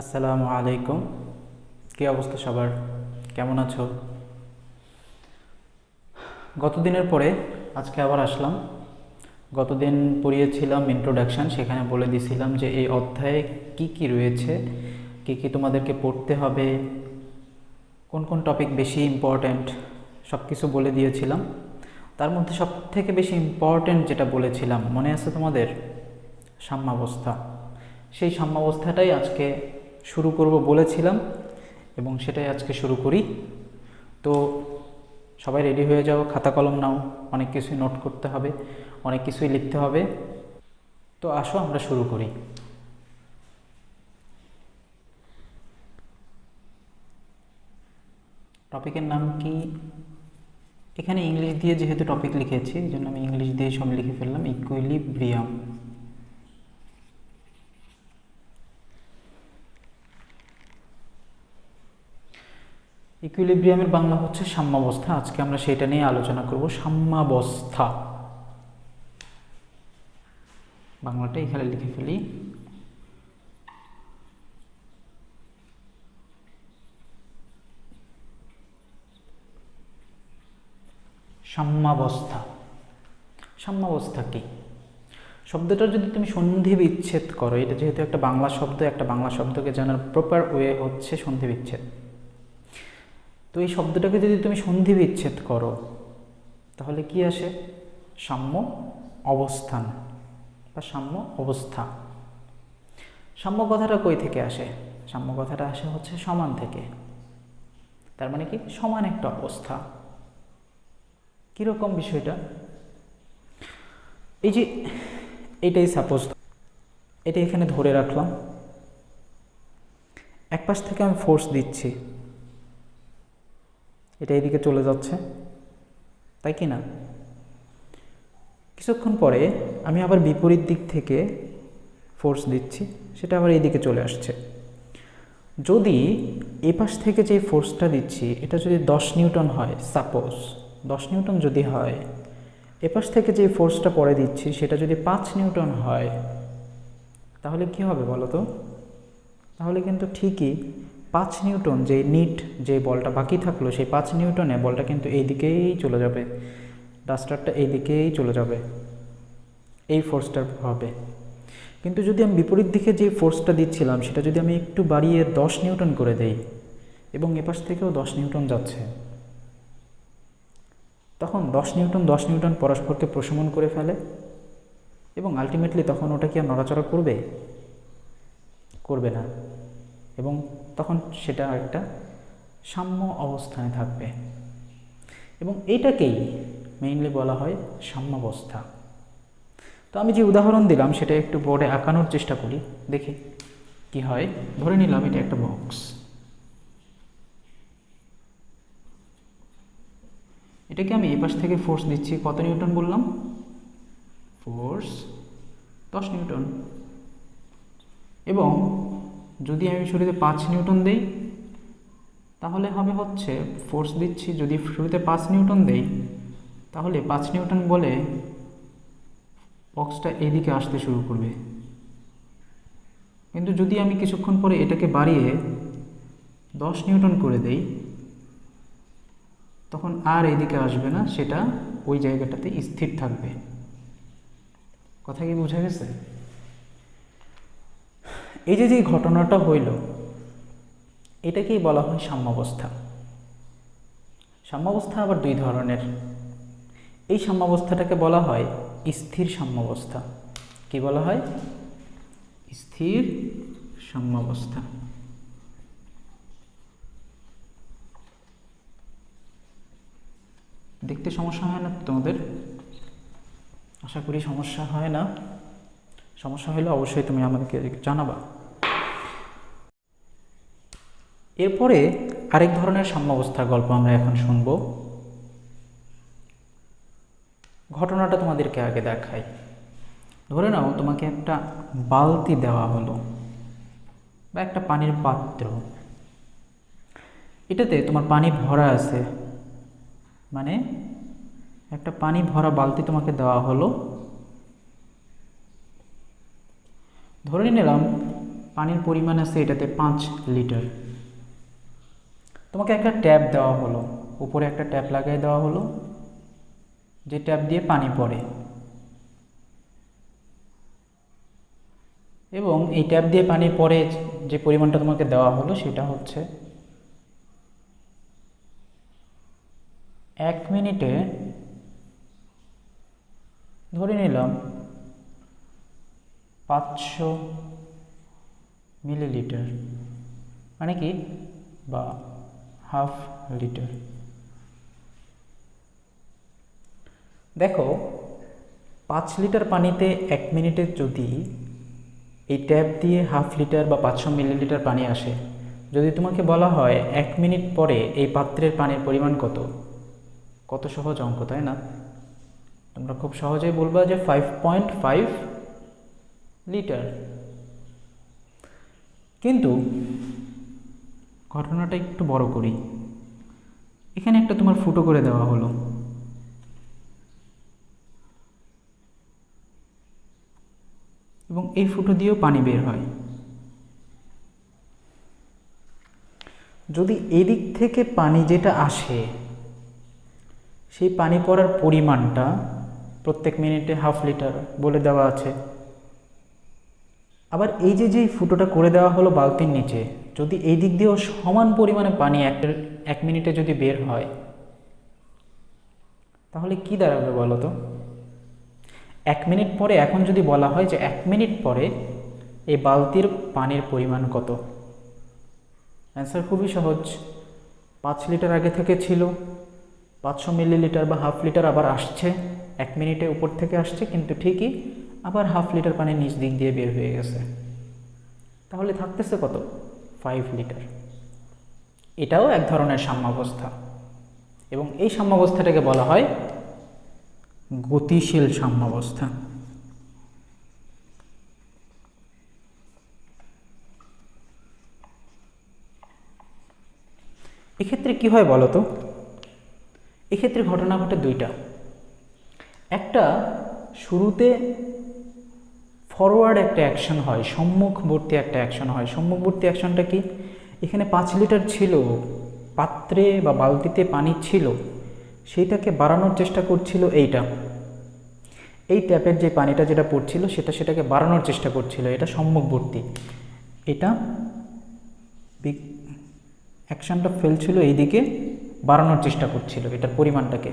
আসসালামু আলাইকুম। কী অবস্থা সবার? কেমন আছো? গতদিনের পরে আজকে আবার আসলাম। গতদিন পড়িয়েছিলাম ইন্ট্রোডাকশান, সেখানে বলে দিয়েছিলাম যে এই অধ্যায়ে কি কি রয়েছে, কি কি তোমাদেরকে পড়তে হবে, কোন কোন টপিক বেশি ইম্পর্ট্যান্ট, সব কিছু বলে দিয়েছিলাম। তার মধ্যে সব থেকে বেশি ইম্পর্ট্যান্ট যেটা বলেছিলাম মনে আছে তোমাদের? সাম্যাবস্থা। সেই সাম্যাবস্থাটাই আজকে শুরু করব বলেছিলাম এবং সেটাই আজকে শুরু করি। তো সবাই রেডি হয়ে যাও, খাতা কলম নাও, অনেক কিছুই নোট করতে হবে, অনেক কিছুই লিখতে হবে। তো আসো আমরা শুরু করি। টপিকের নাম কি? এখানে ইংলিশ দিয়ে যেহেতু টপিক লিখেছি এই জন্য আমি ইংলিশ দিয়ে সব লিখে ফেললাম। ইকুইলিব্রিয়াম। ইকুইলিব্রিয়ামের বাংলা হচ্ছে সাম্যাবস্থা। আজকে আমরা সেটা নিয়ে আলোচনা করব। সাম্যাবস্থা বাংলাটা এখানে লিখে ফেলি। সাম্যাবস্থা। সাম্যাবস্থা কি? শব্দটা যদি তুমি সন্ধি বিচ্ছেদ করো, এটা যেহেতু একটা বাংলা শব্দ, একটা বাংলা শব্দকে জানার প্রপার ওয়ে হচ্ছে সন্ধি বিচ্ছেদ। তো এই শব্দটাকে যদি তুমি সন্ধি বিচ্ছেদ করো তাহলে কি আসে? সাম্য অবস্থান বা সাম্য অবস্থা। সাম্য কথাটা কই থেকে আসে? সাম্য কথাটা আসে হচ্ছে সমান থেকে। তার মানে কি? সমান একটা অবস্থা। কীরকম বিষয়টা? এই যে এটাই সাপোজ, এটা এখানে ধরে রাখলাম, এক পাশ থেকে আমি ফোর্স দিচ্ছি, এটা এদিকে চলে যাচ্ছে, তাই কি না? কিছুক্ষণ পরে আমি আবার বিপরীত দিক থেকে ফোর্স দিচ্ছি, সেটা আবার এইদিকে চলে আসছে। যদি এ পাশ থেকে যে ফোর্সটা দিচ্ছি এটা যদি 10 নিউটন হয়, সাপোজ 10 নিউটন যদি হয়, এপাশ থেকে যে ফোর্সটা পরে দিচ্ছি সেটা যদি 5 নিউটন হয়, তাহলে কি হবে বলো তো? তাহলে কিন্তু ঠিকই 5 নিউটন যে নিট, যে বলটা বাকি থাকলো, সেই 5 নিউটনে বলটা কিন্তু এই দিকেই চলে যাবে, ডাস্টারটা এই দিকেই চলে যাবে এই ফোর্সটার প্রভাবে। কিন্তু যদি আমি বিপরীত দিকে যে ফোর্সটা দিচ্ছিলাম সেটা যদি আমি একটু বাড়িয়ে 10 নিউটন করে দেই এবং এপাশ থেকেও 10 নিউটন যাচ্ছে, তখন 10 নিউটন 10 নিউটন পরস্পরকে প্রশমন করে ফেলে এবং আলটিমেটলি তখন ওটা কি আর নড়াচড়া করবে? করবে না, এবং তখন সেটা একটা সাম্য অবস্থানে থাকবে। এবং এইটাকেই মেইনলি বলা হয় সাম্যাবস্থা। তো আমি যে উদাহরণ দিলাম সেটা একটু বোর্ডে আঁকানোর চেষ্টা করি, দেখি কি হয়। ধরে নিলাম এটা একটা বক্স, এটাকে আমি এই পাশ থেকে ফোর্স দিচ্ছি, কত নিউটন বললাম? Force 10 Newton. এবং যদি আমি শুরুতে 5 নিউটন দেই তাহলে হবে হচ্ছে, ফোর্স দিচ্ছি যদি শুরুতে 5 নিউটন দেই তাহলে 5 নিউটন বলে বক্সটা এইদিকে আসতে শুরু করবে। কিন্তু যদি আমি কিছুক্ষণ পরে এটাকে বাড়িয়ে 10 নিউটন করে দেই তখন আর এইদিকে আসবে না, সেটা ওই জায়গাটাতে স্থির থাকবে। কথা কি বোঝা গেছে? এই যে ঘটনাটা হইল এটাকেই বলা হয় সাম্যাবস্থা। সাম্যাবস্থা আবার দুই ধরনের। এই সাম্যাবস্থাটাকে বলা হয় স্থির সাম্যাবস্থা। কি বলা হয়? স্থির সাম্যাবস্থা। দেখতে সমস্যা হয় না তোমাদের? আশা করি সমস্যা হয় না। সমস্যা হলে অবশ্যই তুমি আমাদেরকে জানাবা। এরপরে আরেক ধরনের সাম্যাবস্থার গল্প আমরা এখন শুনব। ঘটনাটা তোমাদেরকে আগে দেখাই। ধরে নাও তোমাকে একটা বালতি দেওয়া হলো বা একটা পানির পাত্র, এটাতে তোমার পানি ভরা আছে, মানে একটা পানি ভরা বালতি তোমাকে দেওয়া হলো। ধরে নিলাম পানির পরিমাণ আছে এটাতে 5 লিটার। তোমাকে একটা ট্যাপ দেওয়া হলো, উপরে একটা ট্যাপ লাগিয়ে দেওয়া হলো, যে ট্যাপ দিয়ে পানি পড়ে, এবং এই ট্যাপ দিয়ে পানি পড়ে যে পরিমাণটা তোমাকে দেওয়া হলো সেটা হচ্ছে 1 মিনিটে ধরে নিলাম 500 মিলিলিটার, মানে কি, বা হাফ লিটার। দেখো 5 লিটার পানিতে 1 মিনিটে যদি এই ট্যাপ দিয়ে হাফ লিটার বা 500 মিলিলিটার পানি আসে, যদি তোমাকে বলা হয় 1 মিনিট পরে এই পাত্রের পানির পরিমাণ কত, কত সহজ অঙ্ক, তাই না? তোমরা খুব সহজেই বলবা যে 5.5 লিটার। কিন্তু ঘটনাটা একটু বড় করি, এখানে একটা তোমার ফুটো করে দেওয়া হলো, এবং এই ফুটো দিয়েও পানি বের হয়। যদি এদিক থেকে পানি যেটা আসে সেই পানি পড়ার পরিমাণটা প্রত্যেক মিনিটে হাফ লিটার বলে দেওয়া আছে, আবার এই যে ফুটোটা করে দেওয়া হলো বালতির নিচে, যদি এই দিক দিয়েও সমান পরিমাণে পানি 1 মিনিটে যদি বের হয়, তাহলে কি দাঁড়াবে বলো তো? 1 মিনিট পরে, এখন যদি বলা হয় যে 1 মিনিট পরে এই বালতির পানির পরিমাণ কত, অ্যান্সার খুবই সহজ। 5 লিটার আগে থেকে ছিল, 500 মিলিলিটার বা হাফ লিটার আবার আসছে, 1 মিনিটে উপর থেকে আসছে, কিন্তু ঠিকই আবার হাফ লিটার পানি নিচ দিক দিয়ে বের হয়ে গেছে, তাহলে থাকতেছে কত, 5 লিটার। এটাও এক ধরনের সাম্যাবস্থা, এবং এই সাম্যাবস্থাটাকে বলা হয় গতিশীল সাম্যাবস্থা। এক্ষেত্রে কি হয় বলো তো? এক্ষেত্রে ঘটনা ঘটে দুইটা। একটা, শুরুতে ফরওয়ার্ড একটা অ্যাকশন হয়, সম্মুখবর্তী একটা অ্যাকশন হয়। সম্মুখবর্তী অ্যাকশনটা কি? এখানে 5 লিটার ছিল, পাত্রে বা বালতিতে পানি ছিল, সেইটাকে বাড়ানোর চেষ্টা করছিল এইটা, এই ট্যাপের যে পানিটা যেটা পড়ছিল সেটাকে বাড়ানোর চেষ্টা করছিল, এটা সম্মুখবর্তী। এটা অ্যাকশনটা ফেলছিল এইদিকে, বাড়ানোর চেষ্টা করছিল এটার পরিমাণটাকে।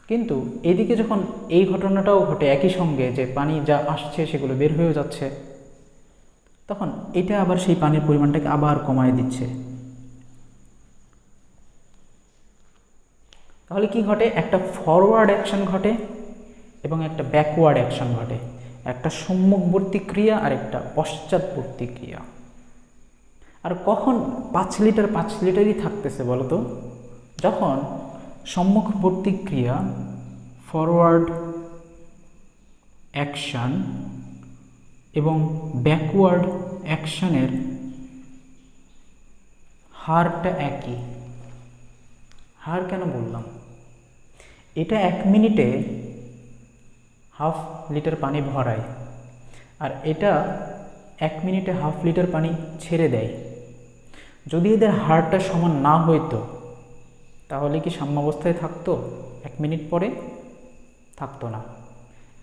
কিন্তু এইদিকে যখন এই ঘটনাটাও ঘটে একই সঙ্গে, যে পানি যা আসছে সেগুলো বের হয়ে যাচ্ছে, তখন এটা আবার সেই পানির পরিমাণটাকে আবার কমায় দিচ্ছে। তাহলে কি ঘটে? একটা ফরওয়ার্ড অ্যাকশন ঘটে এবং একটা ব্যাকওয়ার্ড অ্যাকশন ঘটে, একটা সম্মুখবর্তী ক্রিয়া আর একটা পশ্চাৎবর্তী ক্রিয়া। আর কখন 5 লিটারই থাকতেছে বলো তো? যখন সম্মুখবর্তী ক্রিয়া, ফরওয়ার্ড অ্যাকশন এবং ব্যাকওয়ার্ড অ্যাকশনের হারটা একই। হার কেন বললাম? এটা 1 মিনিটে হাফ লিটার পানি ভরায়, আর এটা 1 মিনিটে হাফ লিটার পানি ছেড়ে দেয়। যদি এদের হারটা সমান না হইতো তাহলে কি সাম্যাবস্থায় থাকতো? 1 মিনিট পরে থাকতো না।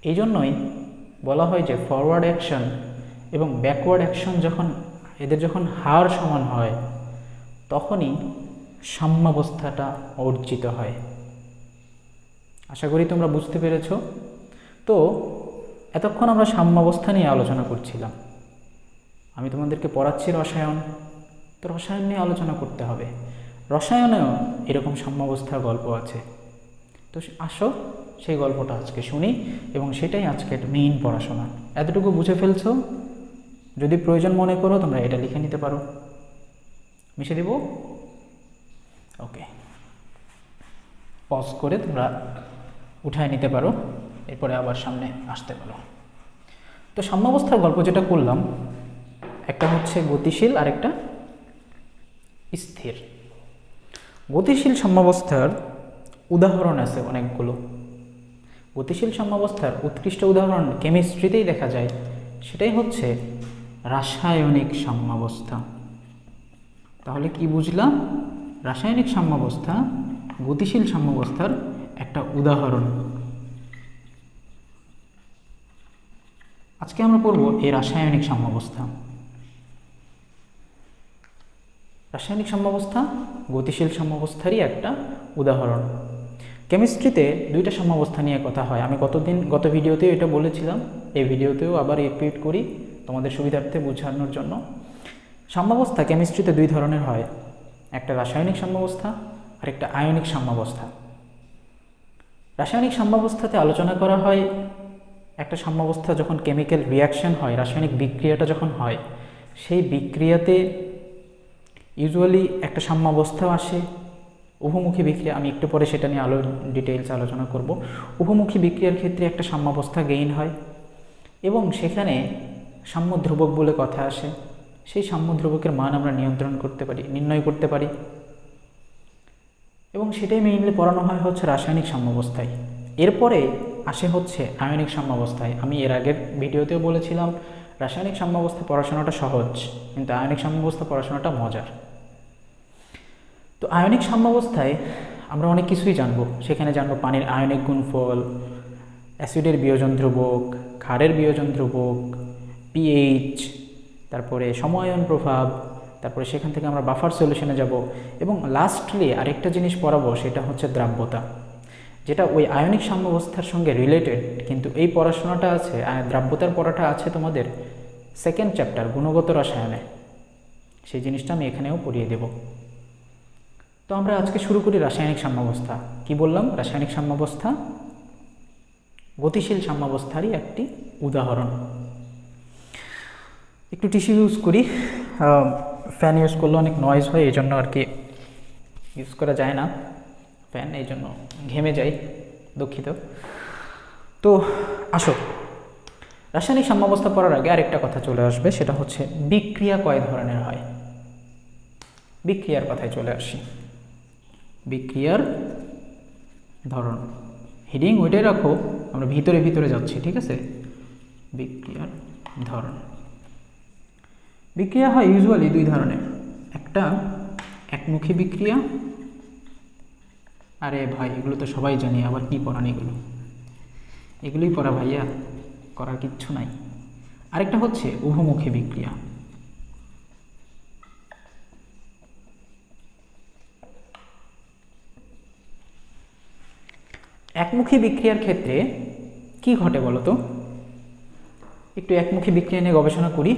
এই জন্যই বলা হয় যে ফরওয়ার্ড অ্যাকশন এবং ব্যাকওয়ার্ড অ্যাকশন এদের যখন হার সমান হয় তখনই সাম্যাবস্থাটা অর্জিত হয়। আশা করি তোমরা বুঝতে পেরেছ। তো এতক্ষণ আমরা সাম্যাবস্থা নিয়ে আলোচনা করছিলাম। আমি তোমাদেরকে পড়াচ্ছি রসায়ন, তো রসায়ন নিয়ে আলোচনা করতে হবে। রসায়নেও এরকম সাম্যাবস্থার গল্প আছে। তো আসো সেই গল্পটা আজকে শুনি, এবং সেটাই আজকের মেইন পড়াশোনা। এতটুকু বুঝে ফেলছো? যদি প্রয়োজন মনে করো তোমরা এটা লিখে নিতে পারো, মিশে দিব। ওকে, পজ করে তোমরা উঠায় নিতে পারো, এরপরে আবার সামনে আসতে পারো। তো সাম্যাবস্থার গল্প যেটা করলাম, একটা হচ্ছে গতিশীল আর একটা স্থির। গতিশীল সাম্যাবস্থার উদাহরণ আছে অনেকগুলো। গতিশীল সাম্যাবস্থার উৎকৃষ্ট উদাহরণ কেমিস্ট্রিতেই দেখা যায়, সেটাই হচ্ছে রাসায়নিক সাম্যাবস্থা। তাহলে কি বুঝলাম? রাসায়নিক সাম্যাবস্থা গতিশীল সাম্যাবস্থার একটা উদাহরণ। আজকে আমরা পড়ব এই রাসায়নিক সাম্যাবস্থা। রাসায়নিক সাম্যাবস্থা গতিশীল সাম্যাবস্থারই একটা উদাহরণ। কেমিস্ট্রিতে দুইটা সাম্যাবস্থা নিয়ে কথা হয়। আমি গত ভিডিওতেও এটা বলেছিলাম, এই ভিডিওতেও আবার রিপিট করি তোমাদের সুবিধার্থে বোঝানোর জন্য। সাম্যাবস্থা কেমিস্ট্রিতে দুই ধরনের হয়, একটা রাসায়নিক সাম্যাবস্থা আর একটা আয়নিক সাম্যাবস্থা। রাসায়নিক সাম্যাবস্থাতে আলোচনা করা হয় একটা সাম্যাবস্থা যখন কেমিক্যাল রিয়াকশন হয়, রাসায়নিক বিক্রিয়াটা যখন হয়, সেই বিক্রিয়াতে ইউজুয়ালি একটা সাম্যাবস্থাও আসে, উভমুখী বিক্রিয়া। আমি একটু পরে সেটা নিয়ে ডিটেইলস আলোচনা করব। উভমুখী বিক্রিয়ার ক্ষেত্রে একটা সাম্যাবস্থা গেইন হয় এবং সেখানে সাম্য ধ্রুবক বলে কথা আসে। সেই সাম্য ধ্রুবকের মান আমরা নির্ণয় করতে পারি এবং সেটাই মেইনলি পড়ানো হয় হচ্ছে রাসায়নিক সাম্যাবস্থায়। এরপরে আসে হচ্ছে আয়নিক সাম্যাবস্থায়। আমি এর আগের ভিডিওতেও বলেছিলাম রাসায়নিক সাম্যাবস্থা পড়াশোনাটা সহজ, কিন্তু আয়নিক সাম্যাবস্থা পড়াশোনাটা মজার। তো আয়নিক সাম্যাবস্থায় আমরা অনেক কিছুই জানবো। সেখানে জানবো পানির আয়নিক গুণফল, অ্যাসিডের বিয়োজন ধ্রুবক, ক্ষারের বিয়োজন ধ্রুবক, পিএইচ, তারপরে সময়ায়ন প্রভাব, তারপরে সেখান থেকে আমরা বাফার সলিউশনে যাব এবং লাস্টলি আরেকটা জিনিস পড়াবো, সেটা হচ্ছে দ্রাব্যতা, যেটা ওই আয়নিক সাম্যাবস্থার সঙ্গে রিলেটেড। কিন্তু এই পড়াশোনাটা আছে, দ্রাব্যতার পড়াটা আছে তোমাদের সেকেন্ড চ্যাপ্টার গুণগত রসায়নে। সেই জিনিসটা আমি এখানেও পড়িয়ে দেব। তো আমরা আজকে শুরু করি রাসায়নিক সাম্যাবস্থা। কি বললাম? রাসায়নিক সাম্যাবস্থা গতিশীল সাম্যাবস্থারই একটি উদাহরণ। একটু টিস্যু ইউজ করি, ফ্যান ইউজ করলে অনেক নয়েজ হয়, এই জন্য আর কি ইউজ করা যায় না ফ্যান, এই জন্য ঘেমে যাই, দুঃখিত। তো আসো, রাসায়নিক সাম্যাবস্থা পড়ার আগে আরেকটা কথা চলে আসবে, সেটা হচ্ছে বিক্রিয়া কয় ধরনের হয়। বিক্রিয়ার কথায় চলে আসি। বিক্রিয়ার ধরন, হেডিং ওইটাই রাখো, আমরা ভিতরে ভিতরে যাচ্ছি, ঠিক আছে? বিক্রিয়ার ধরন। বিক্রিয়া হয় ইউজুয়ালি দুই ধরনের, একটা একমুখী বিক্রিয়া, আরে ভাই এগুলো তো সবাই জানি, আবার কি পড়ান এগুলোই পড়া ভাইয়া, করার কিচ্ছু নাই। আরেকটা হচ্ছে উভমুখী বিক্রিয়া। একমুখী বিক্রিয়ার ক্ষেত্রে কি ঘটে বলো তো? একটু একমুখী বিক্রিয়া নিয়ে গবেষণা করি,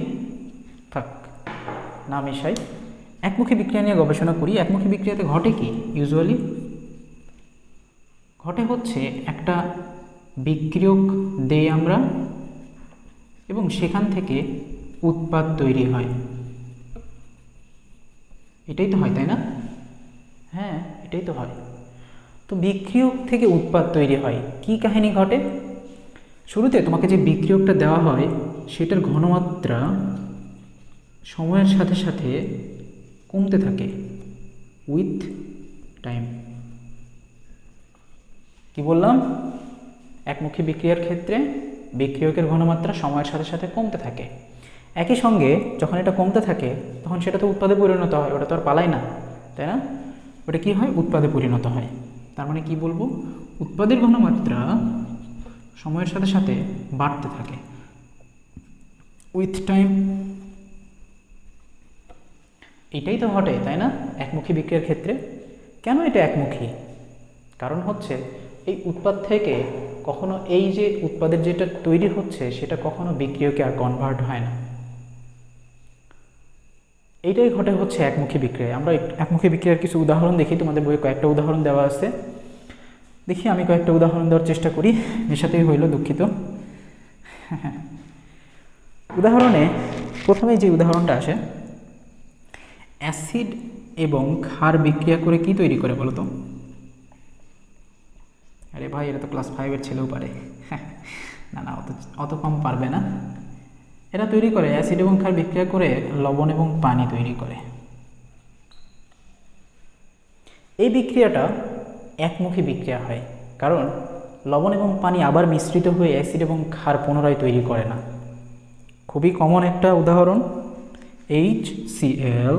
থাক না মিশাই, একমুখী বিক্রিয়া নিয়ে গবেষণা করি। একমুখী বিক্রিয়াতে ঘটে কি? ইউজুয়ালি ঘটে হচ্ছে একটা বিক্রিয়ক দেই আমরা এবং সেখান থেকে উৎপাদ তৈরি হয়। এটাই তো হয়, তাই না? হ্যাঁ, এটাই তো হয়। তো বিক্রিয়ক থেকে উৎপাদ তৈরি হয়। কি কাহিনী ঘটে? শুরুতে তোমাকে যে বিক্রিয়কটা দেওয়া হয় সেটার ঘনমাত্রা সময়ের সাথে সাথে কমতে থাকে উইথ টাইম। কি বললাম? একমুখী বিক্রিয়ার ক্ষেত্রে বিক্রিয়কের ঘনমাত্রা সময়ের সাথে সাথে কমতে থাকে। একই সঙ্গে যখন এটা কমতে থাকে তখন সেটা তো উৎপাদে পরিণত হয়, ওটা তো আর পালায় না, তাই না? ওটা কি হয়? উৎপাদে পরিণত হয়। তার মানে কি বলবো? উৎপাদের ঘনমাত্রা সময়ের সাথে সাথে বাড়তে থাকে উইথ টাইম। এটাই তো ঘটে, তাই না, একমুখী বিক্রিয়ার ক্ষেত্রে? কেন এটা একমুখী? কারণ হচ্ছে এই উৎপাদ থেকে কখনো এই যে উৎপাদের যেটা তৈরি হচ্ছে সেটা কখনো বিক্রিয়কে আর কনভার্ট হয় না। এইটাই ঘটে হচ্ছে একমুখী বিক্রিয়ায়। আমরা একমুখী বিক্রিয়ার কিছু উদাহরণ দেখি, তোমাদের বইয়ে কয়েকটা উদাহরণ দেওয়া আছে, দেখি আমি কয়েকটা উদাহরণ দেওয়ার চেষ্টা করি। নেশাতেই হইল, দুঃখিত। উদাহরণে প্রথমে যে উদাহরণটা আসে, অ্যাসিড এবং ক্ষার বিক্রিয়া করে কি তৈরি করে বলো তো? আরে ভাই, এটা তো ক্লাস 5-এর ছেলেও পারে। না না, অত কম পারবে না। এরা তৈরি করে অ্যাসিড এবং ক্ষার বিক্রিয়া করে লবণ এবং পানি তৈরি করে। এই বিক্রিয়াটা একমুখী বিক্রিয়া হয়, কারণ লবণ এবং পানি আবার মিশ্রিত হয়ে অ্যাসিড এবং ক্ষার পুনরায় তৈরি করে না। খুবই কমন একটা উদাহরণ, HCl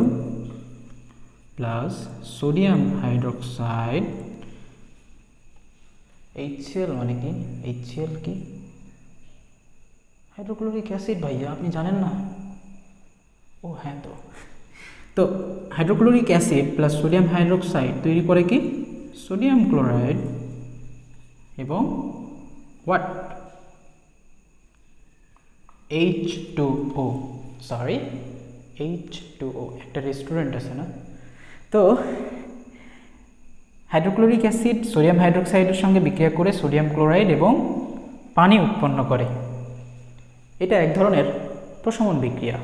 plus sodium hydroxide. HCl মানে কি? HCl কি? হাইড্রোক্লোরিক অ্যাসিড ভাইয়া, আপনি জানেন না? ও হ্যাঁ, তো hydrochloric acid plus sodium hydroxide তৈরি করে কি? সোডিয়াম ক্লোরাইড এবং হোয়াট? H2O, সরি H2O, একটা রেস্টুরেন্ট আছে না? তো হাইড্রোক্লোরিক অ্যাসিড সোডিয়াম হাইড্রোক্সাইডের সঙ্গে বিক্রিয়া করে সোডিয়াম ক্লোরাইড এবং পানি উৎপন্ন করে। এটা এক ধরনের প্রশমন বিক্রিয়া।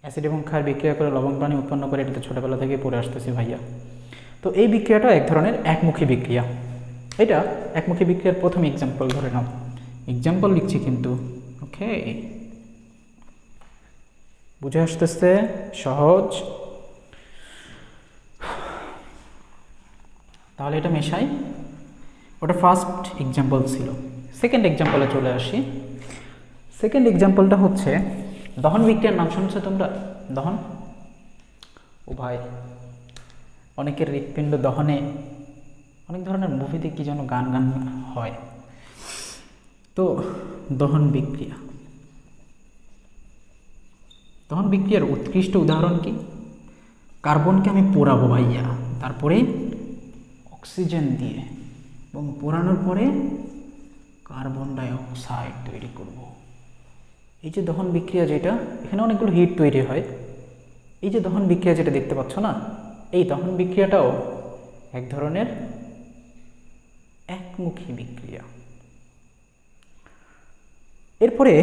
অ্যাসিড এবং ক্ষার বিক্রিয়া করে লবণ পানি উৎপন্ন করে, এটা তো ছোটোবেলা থেকে পড়ে আসতেছি ভাইয়া। তো এই বিক্রিয়াটা এক ধরনের একমুখী বিক্রিয়া। এটা একমুখী বিক্রিয়ার প্রথম এক্সাম্পল ধরে নাও। এক্সাম্পল লিখছি কিন্তু, ওকে? বুঝে আসতেছে? সহজ। তাহলে এটা মেশাই। ওটা ফার্স্ট এক্সাম্পল ছিল। সেকেন্ড এক্সাম্পলে চলে আসি। সেকেন্ড এক্সাম্পলটা হচ্ছে দহন বিক্রিয়ার নাম শুনছো তোমরা? দহন। ও ভাই, অনেকের হৃৎপিণ্ড দহনে অনেক ধরনের মুভিতে কি যেন গান গান হয়। তো দহন বিক্রিয়া, দহন বিক্রিয়ার উৎকৃষ্ট উদাহরণ কি? কার্বনকে আমি পোড়াবো ভাইয়া, তারপরে অক্সিজেন দিয়ে, এবং পোড়ানোর পরে কার্বন ডাই অক্সাইড তৈরি করব। এই যে দহন বিক্রিয়া, যেটা এখানে অনেকগুলো হিট তৈরি হয়, এই যে দহন বিক্রিয়া যেটা দেখতে পাচ্ছ না, এই দহন বিক্রিয়াটাও এক ধরনের একমুখী বিক্রিয়া। এরপরে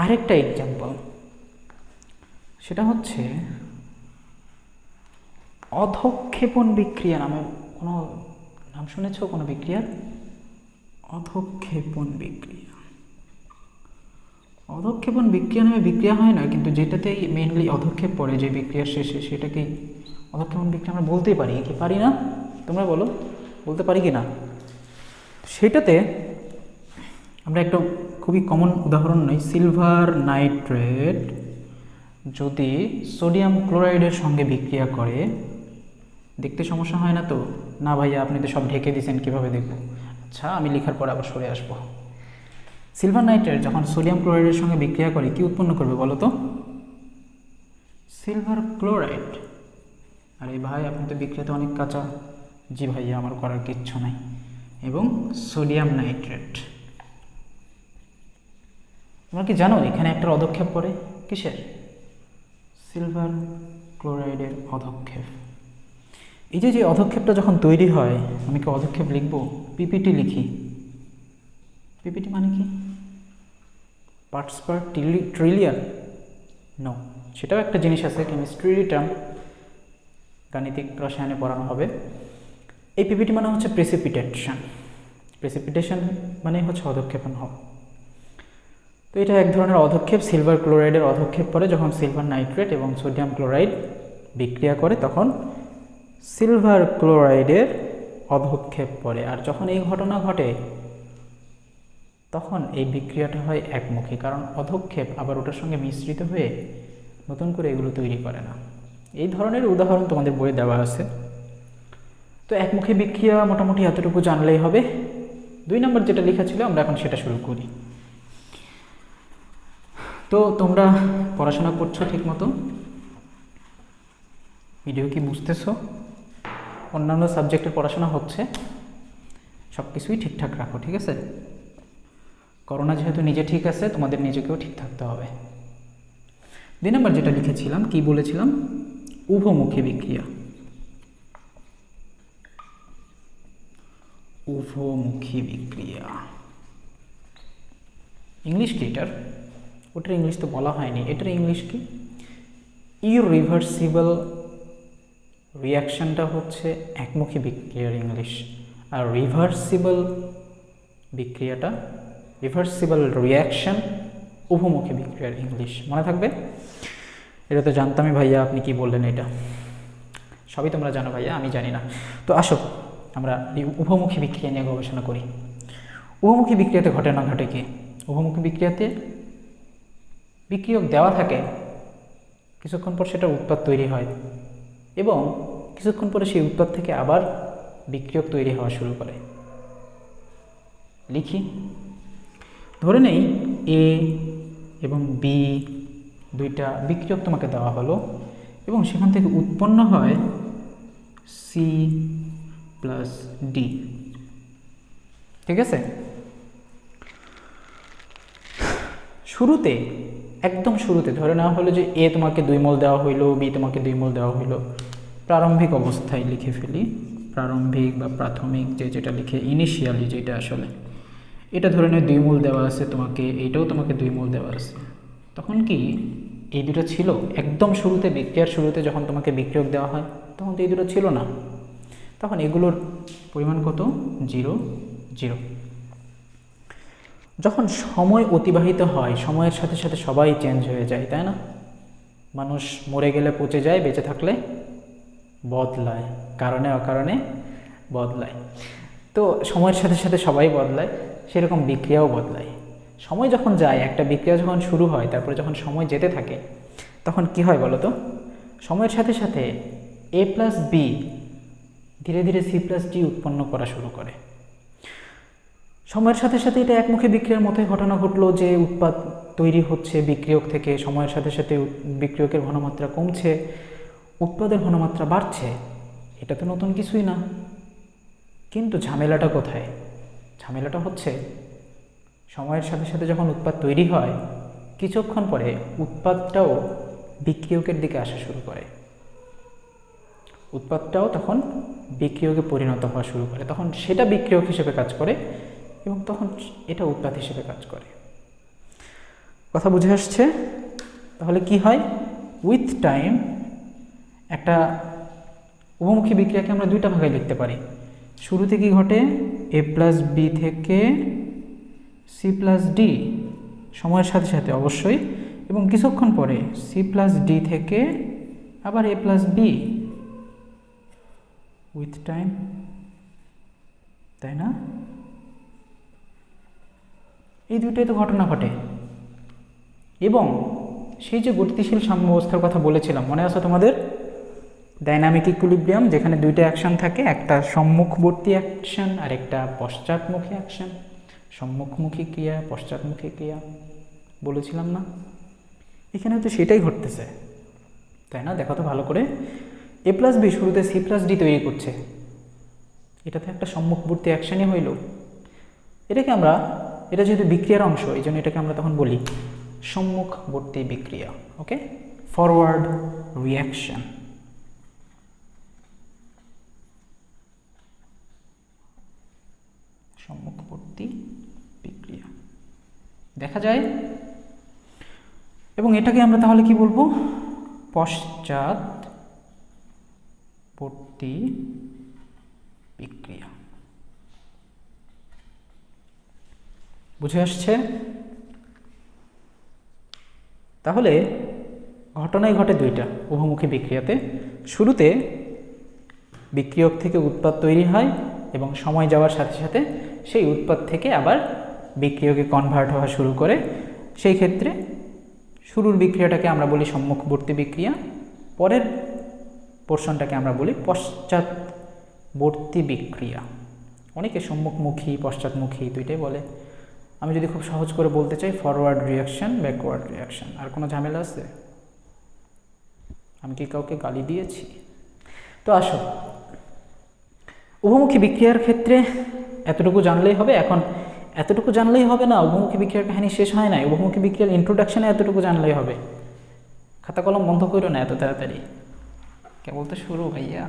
আরেকটা এক্সাম্পল, সেটা হচ্ছে অধঃক্ষেপণ বিক্রিয়া নামে কোনো নাম শুনেছ? কোনো বিক্রিয়ার? অধঃক্ষেপণ বিক্রিয়া। অধঃক্ষেপণ বিক্রিয়া নামে বিক্রিয়া হয় না, কিন্তু যেটাতেই মেইনলি অধঃক্ষেপ পড়ে যে বিক্রিয়ার শেষে, সেটাকেই অধঃক্ষেপণ বিক্রিয়া আমরা বলতেই পারি। কি পারি না? তোমরা বলো, বলতে পারি কি না? সেটাতে আমরা একটা খুবই কমন উদাহরণ নেই। সিলভার নাইট্রেট যদি সোডিয়াম ক্লোরাইডের সঙ্গে বিক্রিয়া করে, দেখতে সমস্যা হয় না তো? না ভাইয়া, আপনি তো সব ঢেকে দিয়েছেন, কীভাবে দেখব? আচ্ছা, আমি লেখার পর আবার সরে আসবো। সিলভার নাইট্রেট যখন সোডিয়াম ক্লোরাইডের সঙ্গে বিক্রিয়া করে কি উৎপন্ন করবে বলো তো? Silver chloride. আরে ভাই, আপনি তো বিক্রিয়াতে অনেক কাঁচা। জি ভাইয়া, আমার করার কিচ্ছু নাই। এবং সোডিয়াম নাইট্রেট, তোমরা কি জানো এখানে একটা অধঃক্ষেপ পড়ে? কিসের? সিলভার ক্লোরাইডের অধঃক্ষেপ। এই যে অধঃক্ষেপটা যখন তৈরি হয়, আমি কি অধঃক্ষেপ লিখব? পিপিটি লিখি। পিপিটি মানে কি? Parts per trillion? নো, সেটাও একটা জিনিস আছে, কেমিস্ট্রি টার্ম, গাণিতিক রসায়নে পড়ানো হবে। এই পিপিটি মানে হচ্ছে প্রেসিপিটেশন। প্রেসিপিটেশন মানে হচ্ছে অধঃক্ষেপণ হওয়া। তো এটা এক ধরনের অধঃক্ষেপ, সিলভার ক্লোরাইডের অধঃক্ষেপ পরে যখন সিলভার নাইট্রেট এবং সোডিয়াম ক্লোরাইড বিক্রিয়া করে, তখন সিলভার ক্লোরাইডের অধঃক্ষেপ পড়ে। আর যখন এই ঘটনা ঘটে, তখন এই বিক্রিয়াটা হয় একমুখী, কারণ অধঃক্ষেপ আবার ওটার সঙ্গে মিশ্রিত হয়ে নতুন করে এগুলো তৈরি করে না। এই ধরনের উদাহরণ তোমাদের বইয়ে দেওয়া আছে। তো একমুখী বিক্রিয়া মোটামুটি এতটুকু জানলেই হবে। 2 নম্বর যেটা লেখা ছিল, আমরা এখন সেটা শুরু করি। তো তোমরা পড়াশোনা করছো ঠিক মতো? ভিডিও কি বুঝতেছো? অন্যান্য সাবজেক্টের পড়াশোনা হচ্ছে? সব কিছুই ঠিকঠাক রাখো, ঠিক আছে? করোনা যেহেতু নিজে ঠিক আছে, তোমাদের নিজেকেও ঠিক থাকতে হবে। 2 নম্বর যেটা লিখেছিলাম, কি বলেছিলাম? উভমুখী বিক্রিয়া। উভমুখী বিক্রিয়া ইংলিশ কি এটার? ওটার ইংলিশ তো বলা হয়নি। এটার ইংলিশ কি? ইরিভার্সিবল রিয়াকশনটা হচ্ছে একমুখী বিক্রিয়ার ইংলিশ, আর রিভার্সিবল বিক্রিয়াটা, রিভার্সিবল রিয়াকশন উভমুখী বিক্রিয়ার ইংলিশ। মনে থাকবে? এটা তো জানতামই ভাইয়া, আপনি কি বললেন এটা? সবই তোমরা জানো ভাইয়া, আমি জানি না। তো আসো আমরা এই উভমুখী বিক্রিয়া নিয়ে গবেষণা করি। উভমুখী বিক্রিয়াতে ঘটে না ঘটে কি? উভমুখী বিক্রিয়াতে বিক্রিয়ক দেওয়া থাকে, কিছুক্ষণ পর সেটা উৎপাদ তৈরি হয় এবং কিছুক্ষণ পরে সেই উৎপাদ থেকে আবার বিক্রিয়ক তৈরি হওয়া শুরু করে। লিখি, ধরে নেই এ এবং বি দুইটা বিক্রিয়ক তোমাকে দেওয়া হলো এবং সেখান থেকে উৎপন্ন হয় সি প্লাস ডি। ঠিক আছে, শুরুতে একদম শুরুতে ধরে নেওয়া হলো যে এ তোমাকে 2 মোল দেওয়া হইলো, বি তোমাকে 2 মোল দেওয়া হইলো। প্রারম্ভিক অবস্থায় লিখে ফেলি, প্রারম্ভিক বা প্রাথমিক যেটা লিখে ইনিশিয়ালি, যেটা আসলে এটা ধরে নেয় 2 মোল দেওয়া আছে তোমাকে, এইটাও তোমাকে 2 মোল দেওয়া আছে। তখন কি এই দুটো ছিল একদম শুরুতে, বিক্রিয়ার শুরুতে যখন তোমাকে বিক্রিয়ক দেওয়া হয় তখন তো এই দুটো ছিল না, তখন এগুলোর পরিমাণ কত? 0 0। যখন সময় অতিবাহিত হয়, সময়ের সাথে সাথে সবাই চেঞ্জ হয়ে যায়, তাই না? মানুষ মরে গেলে পচে যায়, বেঁচে থাকলে বদলায়, কারণে অকারণে বদলায়। তো সময়ের সাথে সাথে সবাই বদলায়, সেরকম বিক্রিয়াও বদলায়। সময় যখন যায়, একটা বিক্রিয়া যখন শুরু হয়, তারপরে যখন সময় যেতে থাকে তখন কি হয় বলো তো? সময়ের সাথে সাথে এ প্লাস বি ধীরে ধীরে সি প্লাস ডি উৎপন্ন করা শুরু করে। সময়ের সাথে সাথে এটা একমুখী বিক্রিয়ার মতোই ঘটনা ঘটলো যে উৎপাদ তৈরি হচ্ছে বিক্রিয়ক থেকে, সময়ের সাথে সাথে বিক্রিয়কের ঘনমাত্রা কমছে, উৎপাদের ঘনমাত্রা বাড়ছে। এটা তো নতুন কিছুই না, কিন্তু ঝামেলাটা কোথায়? ঝামেলাটা হচ্ছে সময়ের সাথে সাথে যখন উৎপাদ তৈরি হয়, কিছুক্ষণ পরে উৎপাদটাও বিক্রিয়কের দিকে আসা শুরু করে, উৎপাদটাও তখন বিক্রিয়কে পরিণত হওয়া শুরু করে, তখন সেটা বিক্রিয়ক হিসেবে কাজ করে এবং তখন এটা উৎপাদ হিসেবে কাজ করে। কথা বুঝে আসছে? তাহলে কি হয়? উইথ টাইম একটা উভমুখী বিক্রিয়াকে আমরা দুইটা ভাগে লিখতে পারি। শুরুতে কি ঘটে? এ প্লাস বি থেকে সি প্লাস ডি, সময়ের সাথে সাথে অবশ্যই, এবং কিছুক্ষণ পরে সি প্লাস ডি থেকে আবার এ প্লাস বি, উইথ টাইম, তাই না? এই দুটোই তো ঘটনা ঘটে। এবং সেই যে গতিশীল সাম্যাবস্থার কথা বলেছিলাম, মনে আছে তোমাদের? ডাইনামিক ইকুইলিব্রিয়াম, যেখানে দুইটা অ্যাকশন থাকে, একটা সম্মুখবর্তী অ্যাকশন আর একটা পশ্চাৎমুখী অ্যাকশন। সম্মুখমুখী ক্রিয়া, পশ্চাৎমুখী ক্রিয়া বলেছিলাম না? এখানে তো সেটাই ঘটতেছে, তাই না? দেখো তো ভালো করে, এ প্লাস বি শুরুতে সি প্লাস ডি তৈরি করছে, এটা তো একটা সম্মুখবর্তী অ্যাকশনই হইল। এটাকে আমরা, এটা যেহেতু বিক্রিয়ার অংশ, এই জন্য এটাকে আমরা তখন বলি সম্মুখবর্তী বিক্রিয়া। ওকে, ফরওয়ার্ড রিয়াকশন। সম্মুখবর্তী বিক্রিয়া দেখা যায়। এবং এটাকে আমরা তাহলে কি বলবো? পশ্চাৎবর্তী বিক্রিয়া। বুঝে আসছে? তাহলে ঘটনাই ঘটে দুইটা উভমুখী বিক্রিয়াতে। শুরুতে বিক্রিয়ক থেকে উৎপাদ তৈরি হয় এবং সময় যাওয়ার সাথে সাথে সেই উৎপাদ থেকে আবার বিক্রিয়কে কনভার্ট হওয়া শুরু করে। সেই ক্ষেত্রে শুরুর বিক্রিয়াটাকে আমরা বলি সম্মুখবর্তী বিক্রিয়া, পরের পোর্শনটাকে আমরা বলি পশ্চাৎবর্তী বিক্রিয়া। অনেকে সম্মুখমুখী, পশ্চাৎমুখী দুইটাই বলে। আমি যদি খুব সহজ করে বলতে চাই, ফরওয়ার্ড রিয়াকশন, ব্যাকওয়ার্ড রিয়াকশন। আর কোনো ঝামেলা আছে? আমি কি কাউকে গালি দিয়েছি? তো আসো, উভমুখী বিক্রিয়ার ক্ষেত্রে এতটুকু জানলেই হবে। এখন এতটুকু জানলেই হবে না, উভমুখী বিক্রিয়ার কাহিনী শেষ হয় নাই। উভমুখী বিক্রিয়ার ইন্ট্রোডাকশনে এতটুকু জানলেই হবে। খাতা কলম বন্ধ করো না এত তাড়াতাড়ি, কেবল তো শুরু ভাইয়া,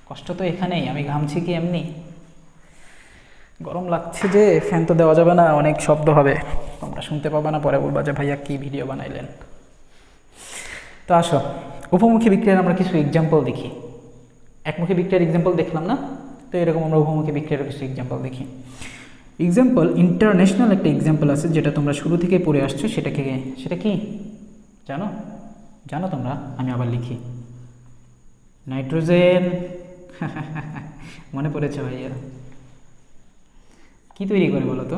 কষ্ট তো এখানেই। আমি ঘামছি কি এমনি? গরম লাগছে যে, ফ্যান তো দেওয়া যাবে না, অনেক শব্দ হবে, তোমরা শুনতে পাবে না, পরে বলবা যে ভাইয়া কি ভিডিও বানাইলেন। তো আসো, উভমুখী বিক্রিয়ার আমরা কিছু এক্সাম্পল দেখি। একমুখী বিক্রিয়ার এক্সাম্পল দেখলাম না, তো এরকম আমরা উভমুখী বিক্রিয়ার কিছু এক্সাম্পল দেখি। এক্সাম্পল, ইন্টারন্যাশনাল একটা এক্সাম্পল আছে যেটা তোমরা শুরু থেকে পড়ে আসছো। সেটা কি জানো? জানো তোমরা? আমি আবার লিখি, নাইট্রোজেন। মনে পড়েছে ভাইয়া? কি তৈরি করে বলো তো?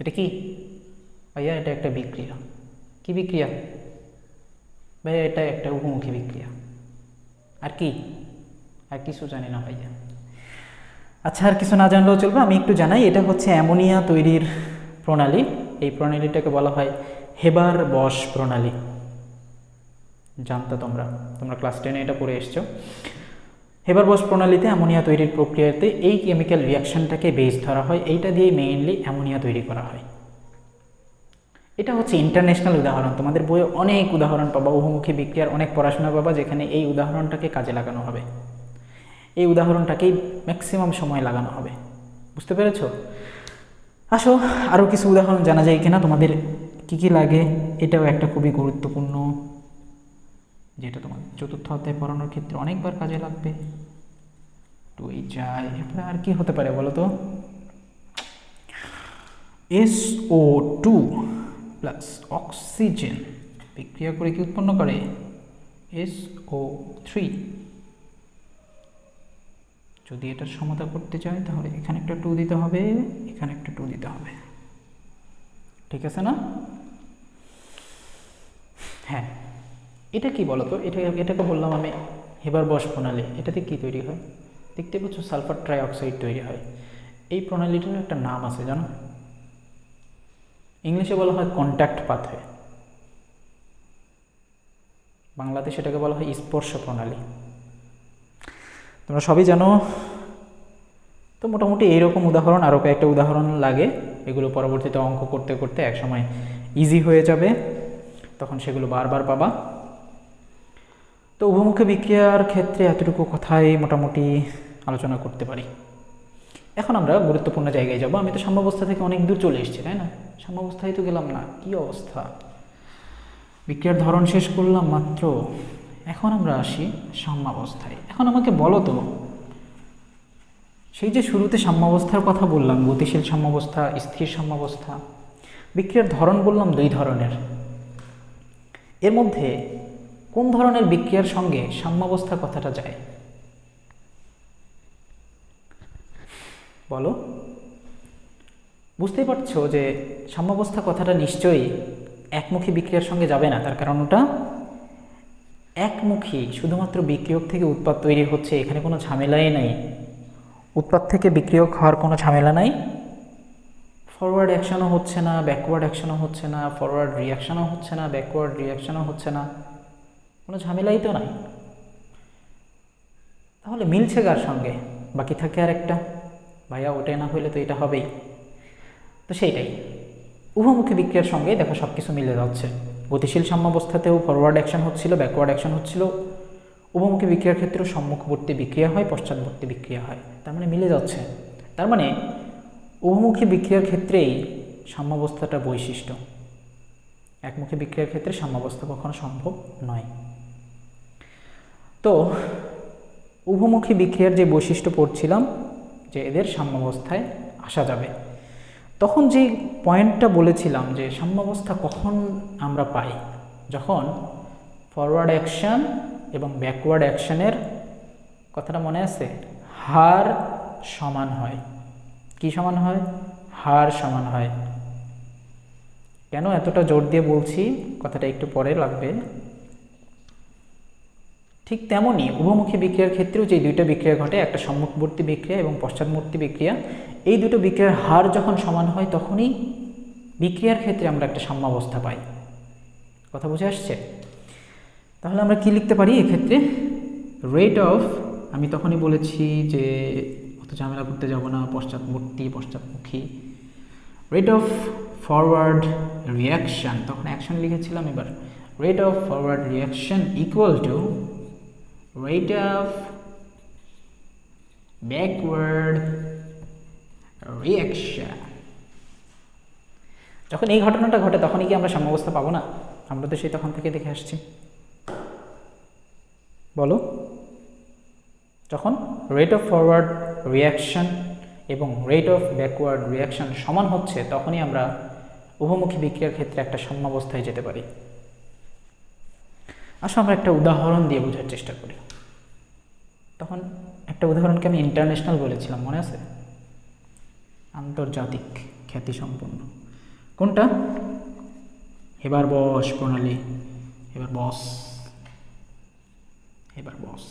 এটা কি ভাইয়া? এটা একটা বিক্রিয়া। কি বিক্রিয়া ভাইয়া? এটা একটা উভমুখী বিক্রিয়া। আর কি? আর কিছু জানি না ভাইয়া। আচ্ছা, আর কিছু না জানলেও চলবে, আমি একটু জানাই। এটা হচ্ছে অ্যামোনিয়া তৈরির প্রণালী। এই প্রণালীটাকে বলা হয় হেবার বশ প্রণালী। জানতো তোমরা ক্লাস 10-এ এটা পড়ে এসছো। হেবার বশ প্রণালীতে অ্যামোনিয়া তৈরির প্রক্রিয়াতে এই কেমিক্যাল রিয়াকশনটাকে বেস ধরা হয়। এইটা দিয়ে মেইনলি অ্যামোনিয়া তৈরি করা হয়। এটা হচ্ছে ইন্টারন্যাশনাল উদাহরণ। তোমাদের বইয়ে অনেক উদাহরণ পাবা, উভমুখী বিক্রিয়ার অনেক পড়াশোনা পাবা, যেখানে এই উদাহরণটাকে কাজে লাগানো হবে। এই উদাহরণটাকেই ম্যাক্সিমাম সময় লাগানো হবে। বুঝতে পেরেছো? আসো, আরও কিছু উদাহরণ জানা যায় কিনা, তোমাদের কি কি লাগে, এটাও একটা খুবই গুরুত্বপূর্ণ, যেটা তোমাদের চতুর্থ অধ্যায় পড়ানোর ক্ষেত্রে অনেকবার কাজে লাগবে। তো এই যায়, এরপরে আর কি হতে পারে বলো তো? SO2 প্লাস অক্সিজেন বিক্রিয়া করে কি উৎপন্ন করে? SO3। যদি এটার সমতা করতে চাই তাহলে এখানে একটা 2 দিতে হবে, এখানে একটা 2 দিতে হবে। ঠিক আছে না? হ্যাঁ, এটা কি বলো তো? এটাকে বললাম আমি হেবার বশ প্রণালী। এটাতে কি তৈরি হয়? দেখতে পাচ্ছ সালফার ট্রাই অক্সাইড তৈরি হয়। এই প্রণালীটার একটা নাম আছে জানো? ইংলিশে বলা হয় কন্ট্যাক্ট পাথওয়ে, বাংলাতে সেটাকে বলা হয় স্পর্শ প্রণালী। তোমরা সবই জানো। তো মোটামুটি এইরকম উদাহরণ আরও কয়েকটা উদাহরণ লাগে, এগুলো পরবর্তীতে অঙ্ক করতে করতে একসময় ইজি হয়ে যাবে, তখন সেগুলো বারবার পাবা। তো উভমুখী বিক্রিয়ার ক্ষেত্রে এতটুকু কথাই মোটামুটি আলোচনা করতে পারি। এখন আমরা গুরুত্বপূর্ণ জায়গায় যাব। আমি তো সাম্যাবস্থা থেকে অনেক দূর চলে এসেছি, তাই না? সাম্যাবস্থায় তো গেলাম না, কি অবস্থা! বিক্রিয়ার ধরন শেষ করলাম মাত্র, এখন আমরা আসি সাম্যাবস্থায়। এখন আমাকে বলো তো, সেই যে শুরুতে সাম্যাবস্থার কথা বললাম, গতিশীল সাম্যাবস্থা, স্থির সাম্যাবস্থা, বিক্রিয়ার ধরন বললাম 2 ধরনের। এর মধ্যে কোন ধরনের বিক্রিয়ার সঙ্গে সাম্যাবস্থা কথাটা যায় বলো? বুঝতেই পারছো যে সাম্যাবস্থা কথাটা নিশ্চয়ই একমুখী বিক্রিয়ার সঙ্গে যাবে না, তার কারণ ওটা একমুখী, শুধুমাত্র বিক্রিয়ক থেকে উৎপাদ তৈরি হচ্ছে, এখানে কোনো ঝামেলাই নাই। উৎপাদ থেকে বিক্রিয়ক হওয়ার কোনো ঝামেলা নাই। ফরওয়ার্ড অ্যাকশনও হচ্ছে না, ব্যাকওয়ার্ড অ্যাকশনও হচ্ছে না, ফরওয়ার্ড রিয়াকশনও হচ্ছে না, ব্যাকওয়ার্ড রিয়াকশনও হচ্ছে না, কোনো ঝামেলাই তো নাই। তাহলে মিলছে কার সঙ্গে? বাকি থাকে আর একটা, ভাইয়া ওটাই না হইলে তো এটা হবেই। তো সেইটাই, উভমুখী বিক্রিয়ার সঙ্গে দেখো সব কিছু মিলে যাচ্ছে। গতিশীল সাম্যাবস্থাতেও ফরওয়ার্ড অ্যাকশন হচ্ছিল, ব্যাকওয়ার্ড অ্যাকশন হচ্ছিল। উভমুখী বিক্রিয়ার ক্ষেত্রেও সম্মুখবর্তী বিক্রিয়া হয়, পশ্চাৎবর্তী বিক্রিয়া হয়, তার মানে মিলে যাচ্ছে। তার মানে উভমুখী বিক্রিয়ার ক্ষেত্রেই সাম্যাবস্থাটা বৈশিষ্ট্য, একমুখী বিক্রিয়ার ক্ষেত্রে সাম্যাবস্থা কখনো সম্ভব নয়। তো উভমুখী বিক্রিয়ার যে বৈশিষ্ট্য পড়ছিলাম, যে এদের সাম্যাবস্থায় আসা যাবে, তখন যে পয়েন্টটা বলেছিলাম যে সাম্যাবস্থা কখন আমরা পাই, যখন ফরওয়ার্ড অ্যাকশন এবং ব্যাকওয়ার্ড অ্যাকশনের কথাটা মনে আছে? হার সমান হয়। কি সমান হয়? হার সমান হয়। কেন এতটা জোর দিয়ে বলছি কথাটা একটু পরে লাগবে। ঠিক তেমনই উভমুখী বিক্রিয়ার ক্ষেত্রেও যে 2টা বিক্রিয়া ঘটে, একটা সম্মুখবর্তী বিক্রিয়া এবং পশ্চাৎবর্তী বিক্রিয়া, এই 2টো বিক্রিয়ার হার যখন সমান হয় তখনই বিক্রিয়ার ক্ষেত্রে আমরা একটা সাম্যাবস্থা পাই। কথা বুঝে আসছে? তাহলে আমরা কি লিখতে পারি এক্ষেত্রে? রেট অফ, আমি তখনই বলেছি যে অত ঝামেলা করতে যাব না, পশ্চাৎমুখী, রেট অফ ফরওয়ার্ড রিয়াকশন, তখন অ্যাকশন লিখেছিলাম, এবার rate of forward reaction equal to rate of backward reaction. যখন এই ঘটনাটা ঘটে তখনই কি আমরা সাম্যাবস্থা পাবো না? আমরা তো সেই তখন থেকে দেখে আসছি। বলো, যখন রেট অফ ফরওয়ার্ড রিয়াকশন এবং রেট অফ ব্যাকওয়ার্ড রিয়াকশন সমান হচ্ছে তখনই আমরা উভমুখী বিক্রিয়ার ক্ষেত্রে একটা সাম্যাবস্থায় যেতে পারি। আসলে আমরা একটা উদাহরণ দিয়ে বোঝার চেষ্টা করি। তখন একটা উদাহরণকে আমি ইন্টারন্যাশনাল বলেছিলাম, মনে আছে? আন্তর্জাতিক খ্যাতিসম্পন্ন। কোনটা? হেবার বস প্রণালী, হেবার বস, হেবার বস।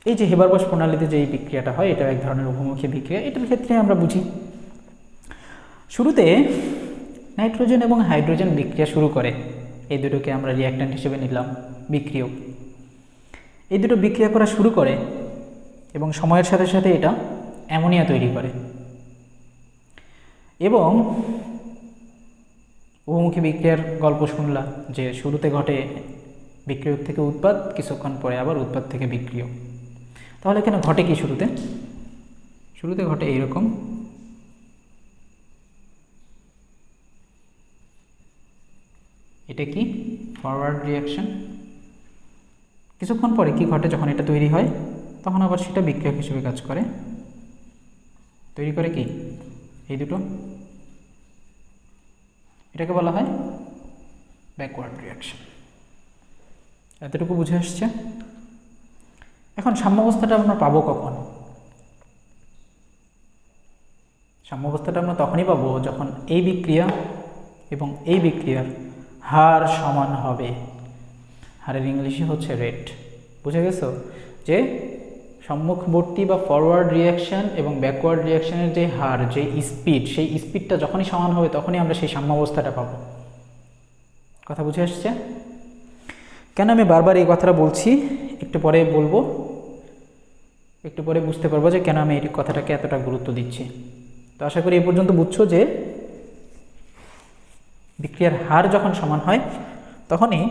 এই যে হেবার বস প্রণালীতে যে এই বিক্রিয়াটা হয়, এটা এক ধরনের উভমুখী বিক্রিয়া। এটার ক্ষেত্রে আমরা বুঝি শুরুতে নাইট্রোজেন এবং হাইড্রোজেন বিক্রিয়া শুরু করে, এই দুটোকে আমরা রিঅ্যাক্ট্যান্ট হিসেবে নিলাম, বিক্রিয়ক। এই দুটো বিক্রিয়া করা শুরু করে এবং সময়ের সাথে সাথে এটা অ্যামোনিয়া তৈরি করে। এবং উভমুখী বিক্রিয়ার গল্প শুনলাম যে শুরুতে ঘটে বিক্রিয়ক থেকে উৎপাদ, কিছুক্ষণ পরে আবার উৎপাদ থেকে বিক্রিয়ক। তাহলে এখানে ঘটে কি? শুরুতে ঘটে এইরকম, এটা কি ফরওয়ার্ড রিয়াকশন। কিছুক্ষণ পরে কি ঘটে? যখন এটা তৈরি হয় তখন আবার সেটা বিক্রিয়ক হিসেবে কাজ করে, তৈরি করে কি? এই দুটো, এটাকে বলা হয় ব্যাকওয়ার্ড রিয়াকশন। এতটুকু বুঝে আসছে? এখন সাম্যাবস্থাটা আমরা পাবো কখন? সাম্যাবস্থাটা আমরা তখনই পাবো যখন এই বিক্রিয়া এবং এই বিক্রিয়ার হার সমান হবে। হারের ইংলিশে হচ্ছে রেট। বুঝে গেছো যে সম্মুখবর্তী বা ফরওয়ার্ড রিয়াকশন এবং ব্যাকওয়ার্ড রিয়াকশনের যে হার, যে স্পিড, সেই স্পিডটা যখনই সমান হবে তখনই আমরা সেই সাম্যাবস্থাটা পাবো। কথা বুঝে আসছে? কেন আমি বারবার এই কথাটা বলছি একটু পরে বলবো, একটু পরে বুঝতে পারবো যে কেন আমি এই কথাটাকে এতটা গুরুত্ব দিচ্ছি। তো আশা করি এই পর্যন্ত বুঝছো যে বিক্রিয়ার হার যখন সমান হয় তখনই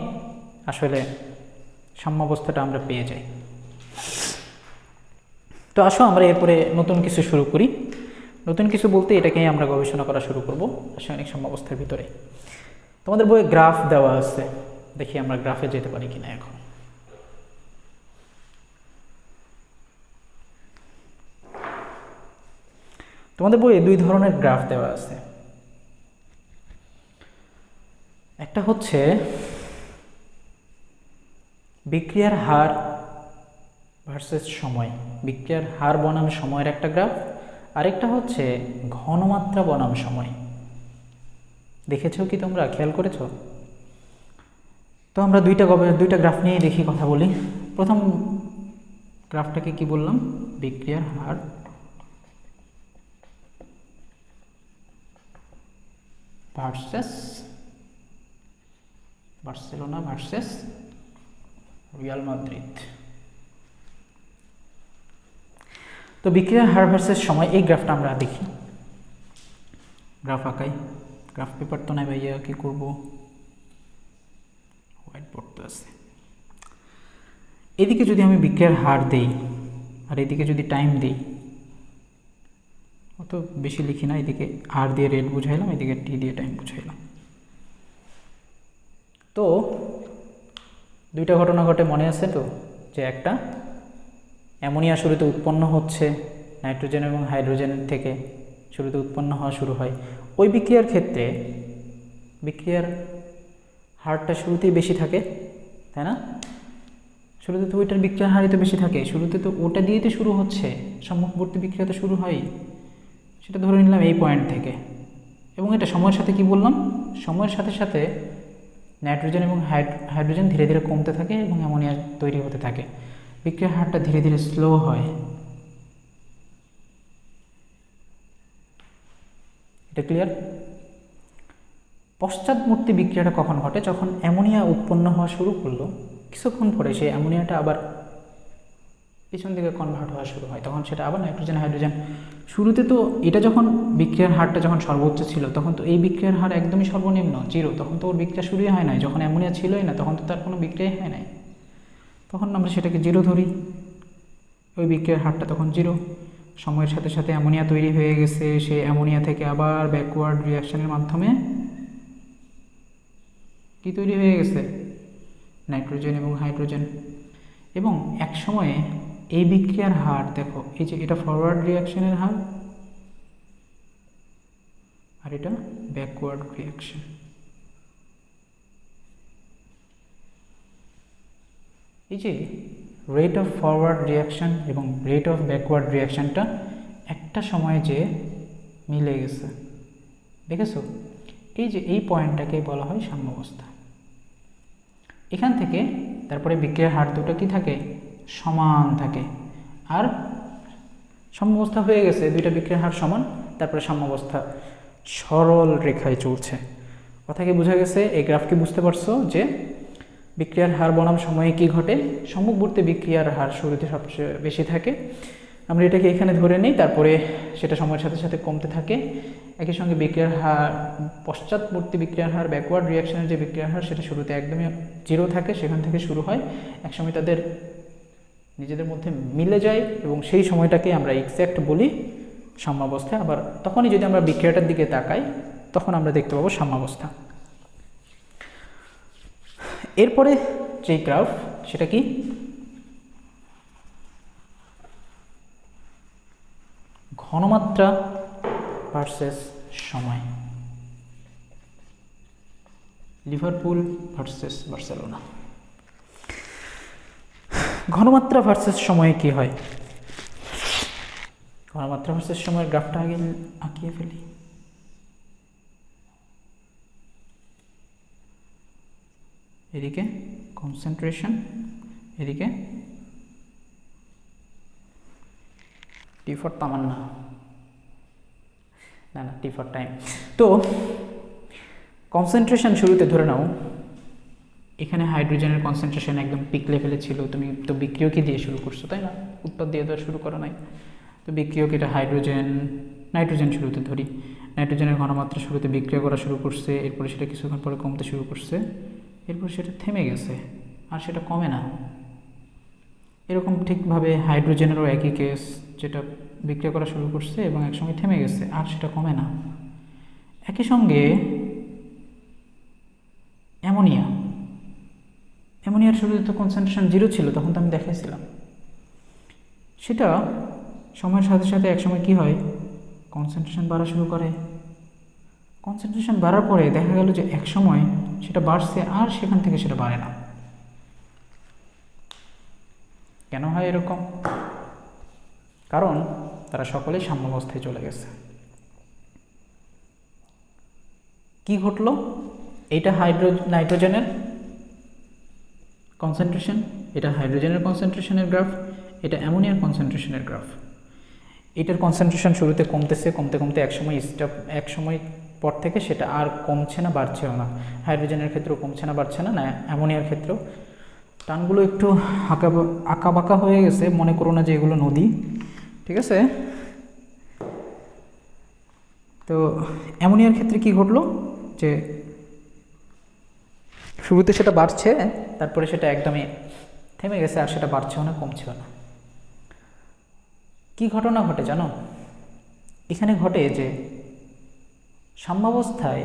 আসলে সাম্যাবস্থাটা আমরা পেয়ে যাই। তো আসো আমরা এরপরে নতুন কিছু শুরু করি। নতুন কিছু বলতে এটাকেই আমরা গবেষণা করা শুরু করব রাসায়নিক সাম্যাবস্থার ভিতরে। তোমাদের বইয়ে গ্রাফ দেওয়া আছে, দেখি আমরা গ্রাফে যেতে পারি কিনা। এখন তোমাদের বইয়ে দুই ধরনের গ্রাফ দেওয়া আছে। একটা হচ্ছে বিক্রিয়ার হার ভার্সেস সময়, বিক্রিয়ার হার বনাম সময়ের একটা গ্রাফ। আরেকটা হচ্ছে ঘনমাত্রা বনাম সময়। দেখেছো কি তোমরা? খেয়াল করেছো? তো আমরা দুইটা গ্রাফ নিয়ে দেখি, কথা বলি। প্রথম গ্রাফটাকে কি বললাম? বিক্রিয়ার হার versus Barcelona versus Real Madrid. তো বিক্রিয়ার হার ভার্সেস সময়, এই গ্রাফটা আমরা দেখি। গ্রাফ আঁকাই, গ্রাফ পেপার তো নাই ভাইয়া, কি করবো? হোয়াইট বোর্ড তো আছে। এদিকে যদি আমি বিক্রিয়ার হার দেই আর এদিকে যদি টাইম দিই, অত বেশি লিখি না, এদিকে আর দিয়ে রেট বুঝাইলাম, এদিকে টি দিয়ে টাইম বুঝাইলাম। তো দুইটা ঘটনা ঘটে, মনে আছে তো? যে একটা অ্যামোনিয়া শুরুতে উৎপন্ন হচ্ছে নাইট্রোজেন এবং হাইড্রোজেন থেকে, শুরুতে উৎপন্ন হওয়া শুরু হয়। ওই বিক্রিয়ার ক্ষেত্রে বিক্রিয়ার হারটা শুরুতেই বেশি থাকে, তাই না? শুরুতে তো ওইটার বিক্রিয়ার হারই তো বেশি থাকে, শুরুতে তো ওটা দিয়েই তো শুরু হচ্ছে, সম্মুখবর্তী বিক্রিয়া তো শুরু হয়, সেটা ধরে নিলাম এই পয়েন্ট থেকে। এবং এটা সময়ের সাথে কি বললাম? সময়ের সাথে সাথে নাইট্রোজেন এবং হাইড্রোজেন ধীরে ধীরে কমতে থাকে এবং অ্যামোনিয়া তৈরি হতে থাকে, বিক্রিয়ার হারটা ধীরে ধীরে স্লো হয়। এটা ক্লিয়ার? পশ্চাৎমূর্তি বিক্রিয়াটা কখন ঘটে? যখন অ্যামোনিয়া উৎপন্ন হওয়া শুরু করলো, কিছুক্ষণ পরে সেই অ্যামোনিয়াটা আবার পিছন দিকে কনভার্ট হওয়া শুরু হয়, তখন সেটা আবার নাইট্রোজেন হাইড্রোজেন। শুরুতে তো এটা যখন বিক্রিয়ার হারটা যখন সর্বোচ্চ ছিল, তখন তো এই বিক্রিয়ার হার একদমই সর্বনিম্ন, জিরো। তখন তো ওর বিক্রিয়া শুরুই হয় নাই, যখন অ্যামোনিয়া ছিলই না তখন তো তার কোনো বিক্রিয়াই হয় নাই, তখন আমরা সেটাকে জিরো ধরি। ওই বিক্রিয়ার হারটা তখন জিরো। সময়ের সাথে সাথে অ্যামোনিয়া তৈরি হয়ে গেছে, সেই অ্যামোনিয়া থেকে আবার ব্যাকওয়ার্ড রিয়াকশনের মাধ্যমে কি তৈরি হয়ে গেছে? নাইট্রোজেন এবং হাইড্রোজেন। এবং এক সময়ে এই বিক্রিয়ার হার দেখো, এই যে এটা ফরওয়ার্ড রিয়াকশনের হার আর এটা ব্যাকওয়ার্ড রিয়াকশন। এই যে রেট অফ ফরওয়ার্ড রিয়াকশান এবং রেট অফ ব্যাকওয়ার্ড রিয়াকশানটা একটা সময়ে যে মিলে গেছে, দেখেছো? এই যে এই পয়েন্টটাকে বলা হয় সাম্যাবস্থা। এখান থেকে তারপরে বিক্রিয়ার হার দুটো কি থাকে? সমান থাকে। আর সাম্যাবস্থা হয়ে গেছে, দুইটা বিক্রিয়ার হার সমান, তারপরে সাম্যাবস্থা সরল রেখায় চলছে। কথা কি বোঝা গেছে? এই গ্রাফকে বুঝতে পারছো যে বিক্রিয়ার হার বনাম সময়ে কি ঘটে? সম্মুখবর্তী বিক্রিয়ার হার শুরুতে সবচেয়ে বেশি থাকে। আমরা এটাকে এখানে ধরে নিই, তারপরে সেটা সময়ের সাথে সাথে কমতে থাকে। একই সঙ্গে বিক্রিয়ার হার, পশ্চাৎবর্তী বিক্রিয়ার হার, ব্যাকওয়ার্ড রিয়াকশনের যে বিক্রিয়ার হার সেটা শুরুতে একদমই 0 থাকে, সেখান থেকে শুরু হয়, একসময় তাদের নিজেদের মধ্যে মিলে যায় এবং সেই সময়টাকে আমরা এক্স্যাক্ট বলি সাম্যাবস্থা। আবার তখনই যদি আমরা বিক্রিয়াটার দিকে তাকাই তখন আমরা দেখতে পাবো সাম্যাবস্থা। এরপরে যে গ্রাফ সেটা কি? ঘনমাত্রা ভার্সেস সময়, লিভারপুল ভার্সেস বার্সেলোনা। ঘনমাত্রা ভার্সেস সময়ে কি হয়? ঘনমাত্রা ভার্সেস সময়ের গ্রাফটা আগে আঁকিয়ে ফেলি। এদিকে কনসেন্ট্রেশন, এদিকে টি ফর তামান্না, না টি ফর টাইম। তো কনসেন্ট্রেশন শুরুতে ধরে নাও এখানে হাইড্রোজেনের কনসেন্ট্রেশন একদম পিক লেভেলে ছিল। তুমি তো বিক্রিয়কে দিয়ে শুরু করছো, তাই না? উৎপাদ দিয়ে দেওয়া শুরু করা নাই। তো বিক্রিয়ক এটা হাইড্রোজেন, নাইট্রোজেন শুরুতে ধরি। নাইট্রোজেনের ঘনমাত্রা শুরুতে বিক্রিয়া করা শুরু করছে, এরপরে সেটা কিছুক্ষণ পরে কমতে শুরু করছে, এরপর সেটা থেমে গেছে, আর সেটা কমে না। এরকম ঠিকভাবে হাইড্রোজেনেরও একই কেস, যেটা বিক্রিয়া করা শুরু করছে এবং একসঙ্গে থেমে গেছে, আর সেটা কমে না। একই সঙ্গে অ্যামোনিয়া, অ্যামোনিয়ার শুরুতে তো কনসেন্ট্রেশন 0 ছিল, তখন তো আমি দেখাইছিলাম। সেটা সময়ের সাথে সাথে একসময় কি হয়? কনসেন্ট্রেশন বাড়া শুরু করে। কনসেন্ট্রেশন বাড়ার পরে দেখা গেল যে এক সময় সেটা বাড়ছে, আর সেখান থেকে সেটা বাড়ে না। কেন হয় এরকম? কারণ তারা সকলেই সাম্যাবস্থায় চলে গেছে। কি ঘটলো? এইটা নাইট্রোজেনের কনসেন্ট্রেশন, এটা হাইড্রোজেনের কনসেন্ট্রেশনের গ্রাফ, এটা অ্যামোনিয়ার কনসেন্ট্রেশনের গ্রাফ। এটার কনসেন্ট্রেশন শুরুতে কমতেছে, কমতে কমতে একসময় পর থেকে সেটা আর কমছে না, বাড়ছেও না। হাইড্রোজেনের ক্ষেত্রেও কমছে না, বাড়ছে না, না অ্যামোনিয়ার ক্ষেত্রেও। টানগুলো একটু আঁকা বাঁকা হয়ে গেছে, মনে করো না যে এগুলো নদী, ঠিক আছে? তো অ্যামোনিয়ার ক্ষেত্রে কি ঘটলো? যে শুরুতে সেটা বাড়ছে, তারপরে সেটা একদমই থেমে গেছে, আর সেটা বাড়ছেও না, কমছেও না। কি ঘটনা ঘটে জানো? এখানে ঘটে যে সাম্যাবস্থায়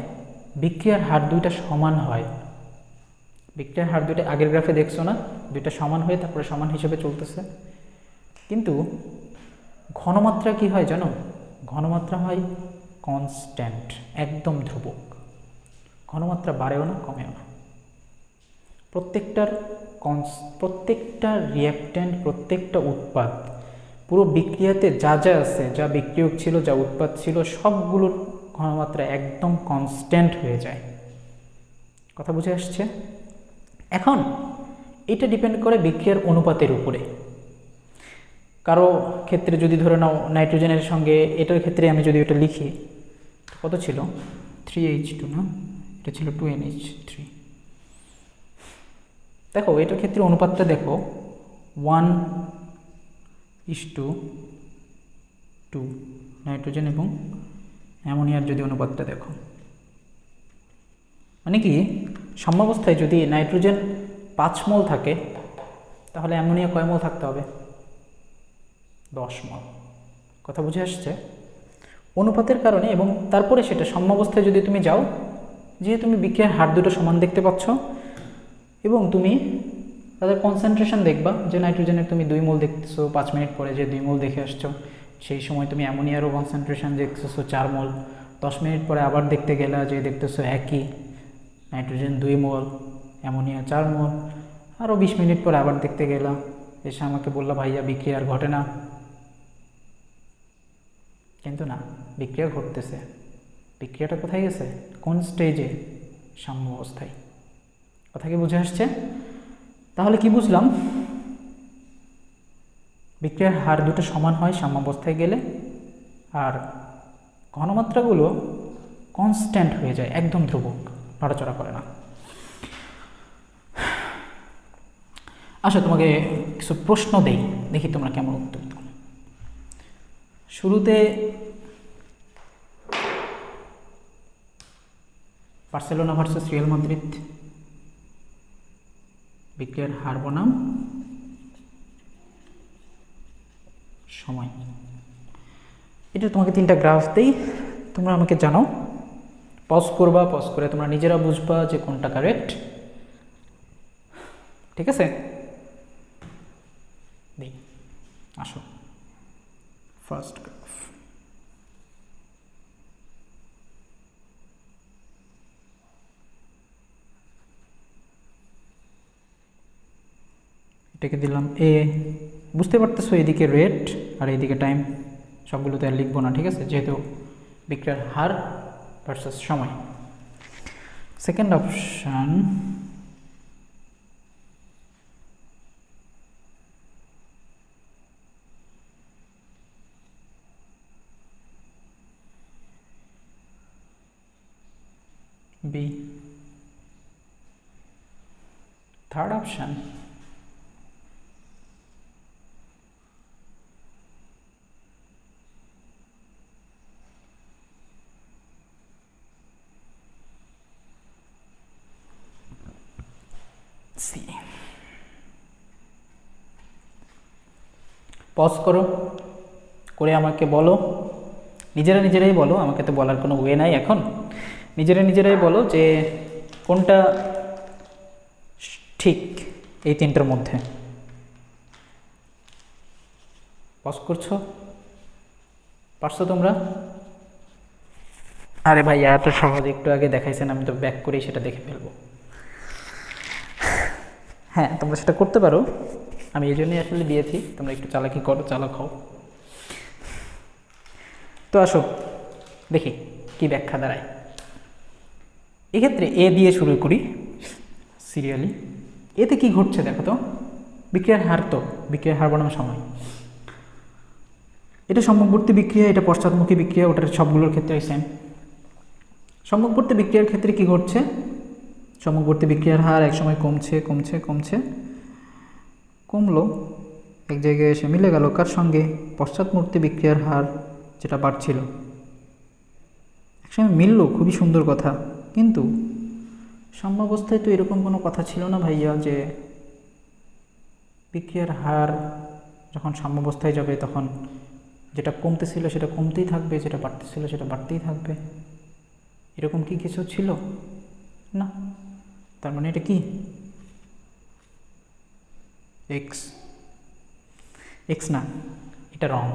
বিক্রিয়ার হার দুইটা সমান হয়। বিক্রিয়ার হার দুইটা আগের গ্রাফে দেখছো না? দুইটা সমান হয়ে তারপরে সমান হিসেবে চলতেছে। কিন্তু ঘনমাত্রা কি হয় জানো? ঘনমাত্রা হয় কনস্ট্যান্ট, একদম ধ্রুবক। ঘনমাত্রা বাড়েও না, কমেও না। প্রত্যেকটা রিঅ্যাক্ট্যান্ট, প্রত্যেকটা উৎপাদ, পুরো বিক্রিয়াতে যা যা আছে, যা বিক্রিয়ক ছিল, যা উৎপাদ ছিল, সবগুলোর ঘনমাত্রা একদম কনস্ট্যান্ট হয়ে যায়। কথা বুঝে আসছে? এখন এটা ডিপেন্ড করে বিক্রিয়ার অনুপাতের উপরে। কারো ক্ষেত্রে যদি ধরে নাও নাইট্রোজেনের সঙ্গে এটার ক্ষেত্রে আমি যদি এটা লিখি, কত ছিল? 3H2 না, এটা ছিল 2NH3। দেখো এটার ক্ষেত্রে অনুপাতটা দেখো 1:2 নাইট্রোজেন এবং অ্যামোনিয়ার যদি অনুপাতটা দেখো, মানে কি সাম্যাবস্থায় যদি নাইট্রোজেন 5 মোল থাকে তাহলে অ্যামোনিয়া কয় মোল থাকতে হবে? 10 মোল। কথা বুঝে আসছে? অনুপাতের কারণে। এবং তারপরে সেটা সাম্যাবস্থায় যদি তুমি যাও, যেহেতু তুমি বিক্রিয়ার হার দুটো সমান দেখতে পাচ্ছ এবং তুমি তাদের কনসেন্ট্রেশন দেখবা, যে নাইট্রোজেনের তুমি 2 মোল দেখতেছো, 5 মিনিট পরে যে 2 মোল দেখে আসছো, সেই সময় তুমি অ্যামোনিয়ারও কনসেন্ট্রেশন দেখতেছো 4 মোল, 10 মিনিট পরে আবার দেখতে গেলা যে দেখতেছো একই, নাইট্রোজেন 2 মোল, অ্যামোনিয়া 4 মোল, আরও 20 মিনিট পরে আবার দেখতে গেলা, এসে আমাকে বললো ভাইয়া বিক্রিয়া আর ঘটে না, কিন্তু না, বিক্রিয়া ঘটতেছে। বিক্রিয়াটা কোথায় গেছে, কোন স্টেজে, সাম্য অবস্থায়। কথা কি বুঝে আসছে? তাহলে কি বুঝলাম, বিক্রিয়ার হার দুটো সমান হয় সাম্যাবস্থায় গেলে, আর ঘনমাত্রাগুলো কনস্ট্যান্ট হয়ে যায়, একদম ধ্রুবক, নড়াচড়া করে না। আচ্ছা, তোমাকে কিছু প্রশ্ন দেই, দেখি তোমরা কেমন উত্তর দাও। শুরুতে বার্সেলোনা ভার্সেস রিয়াল মাদ্রিদ, বিক্রিয়ার হার বনাম সময়, এটা তোমাকে 3টা গ্রাফ দেই, তোমরা আমাকে জানাও। পজ করবা, পজ করে তোমরা নিজেরা বুঝবা যে কোনটা কারেক্ট। ঠিক আছে, দেই, আসো। ফার্স্ট গ্রাফ, এটাকে দিলাম এ। বুঝতে পারতেছো, এদিকে রেট আর এইদিকে টাইম, সবগুলোতে আর লিখবো না, ঠিক আছে, যেহেতু বিক্রিয়ার হার ভার্সাস সময়। Second option, B. Third option, C. Pause করো, করে আমাকে বলো, নিজেরাই বলো, আমাকে তো বলার কোনো ওয়ে নাই এখন। নিজেরাই বলো যে কোনটা ঠিক এই 3টার মধ্যে। পজ করছো, পারছো তোমরা? আরে ভাই, এত সহজ, একটু আগে দেখাইছেন, আমি তো ব্যাক করেই সেটা দেখে ফেলবো। হ্যাঁ, তোমরা সেটা করতে পারো, আমি এই জন্যই আসলে দিয়েছি, তোমরা একটু চালাকি করো, চালাক হও। তো আসো দেখি কি ব্যাখ্যা দাঁড়ায়। এক্ষেত্রে এ দিয়ে শুরু করি সিরিয়ালি। এতে কি ঘটছে দেখো তো, বিক্রিয়ার হার, তো বিক্রিয়ার হার বনাম সময়, এটা সম্মুখবর্তী বিক্রিয়া, এটা পশ্চাৎমুখী বিক্রিয়া, ওটার সবগুলোর ক্ষেত্রে সেম। সম্মুখবর্তী বিক্রিয়ার ক্ষেত্রে কি ঘটছে, সম্মুখবর্তী বিক্রিয়ার হার একসময় কমলো, এক জায়গায় এসে মিলে গেল কার সঙ্গে, পশ্চাৎমুখী বিক্রিয়ার হার যেটা বাড়ছিল, একসময় মিলল, খুবই সুন্দর কথা। কিন্তু সাম্যাবস্থায় তো এরকম কোনো কথা ছিল না ভাইয়া, যে বিক্রিয়ার হার যখন সাম্যাবস্থায় যাবে তখন যেটা কমতেছিল সেটা কমতেই থাকবে, যেটা বাড়তেছিল সেটা বাড়তেই থাকবে, এরকম কি কিছু ছিল না? তার মানে এটা কি এক্স? এক্স না, এটা রং।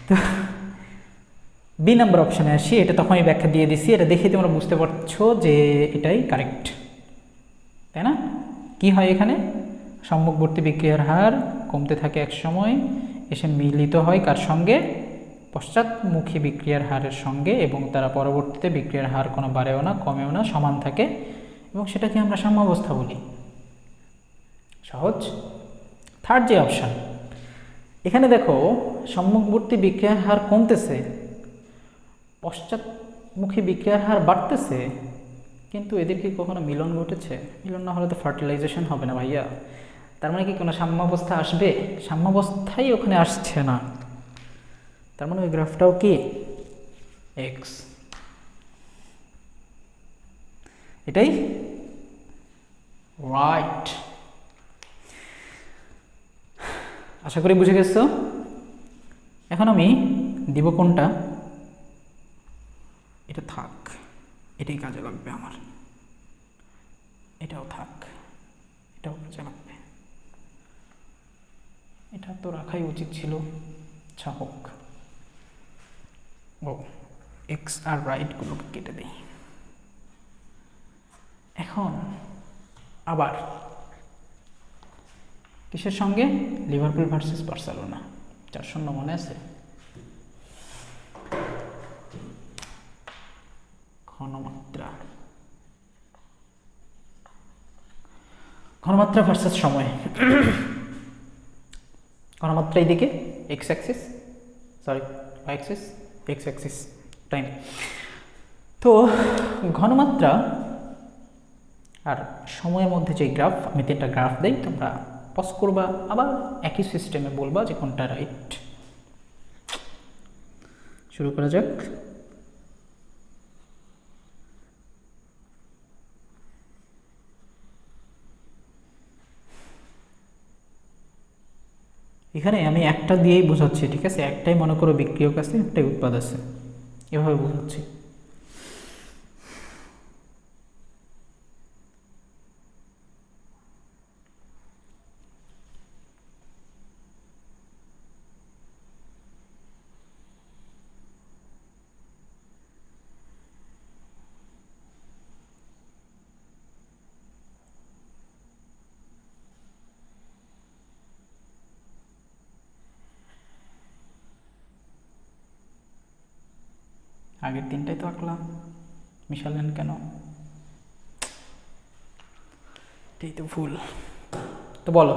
তো বি নাম্বার অপশানে আসি, এটা তখনই ব্যাখ্যা দিয়ে দিছি, এটা দেখে তোমরা বুঝতে পারছো যে এটাই কারেক্ট, তাই না? কি হয় এখানে, সম্মুখবর্তী বিক্রিয়ার হার কমতে থাকে এক সময়, এসে মিলিত হয় কার সঙ্গে, পশ্চাৎমুখী বিক্রিয়ার হারের সঙ্গে, এবং তারা পরবর্তীতে বিক্রিয়ার হার কোনো বাড়েও না কমেও না, সমান থাকে, এবং সেটাকে আমরা সাম্যাবস্থা বলি। সহজ। থার্ড যে অপশান, এখানে দেখো সম্মুখবর্তী বিক্রিয়ার হার কমতেছে, পশ্চাৎমুখী বিক্রিয়ার হার বাড়তেছে, কিন্তু এদের কি কখনো মিলন ঘটেছে? মিলন না হলে তো ফার্টিলাইজেশন হবে না ভাইয়া। তার মানে কি কোনো সাম্যাবস্থা আসবে? সাম্যাবস্থাই ওখানে আসছে না, তার মানে ওই গ্রাফটাও কি এক্স। এটাই রাইট। আশা করি বুঝে গেছো। এখন আমি দিব কোনটা, এটা থাক, এটাই কাজে লাগবে আমার, এটাও থাক, এটাও কাজে লাগবে, এটা তো রাখাই উচিত ছিল, আচ্ছা হোক। ও এক্স আর রাইটগুলোকে কেটে দিই। এখন আবার কিসের সঙ্গে? লিভারপুল ভার্সেস বার্সেলোনা 4-0 মনে আছে? ঘনমাত্রা ভার্সেস সময়। ঘনমাত্রা এইদিকে x Axis, sorry Axis, x Axis time. তো ঘনমাত্রা আর সময়ের মধ্যে যে গ্রাফ, আমি 3টা গ্রাফ দেই, তোমরা পজ করবা, আবার একই সিস্টেমে বলবা যে কোনটা রাইট। শুরু করা যাক। এখানে আমি একটা দিয়েই বোঝাচ্ছি, ঠিক আছে? একটাই মনে করো বিক্রিয়ক আছে, একটাই উৎপাদ আছে, এভাবে বোঝাচ্ছি। আগের 3টাই তো আঁকলাম, মিশালেন কেন? এটাই তো ভুল। তো বলো,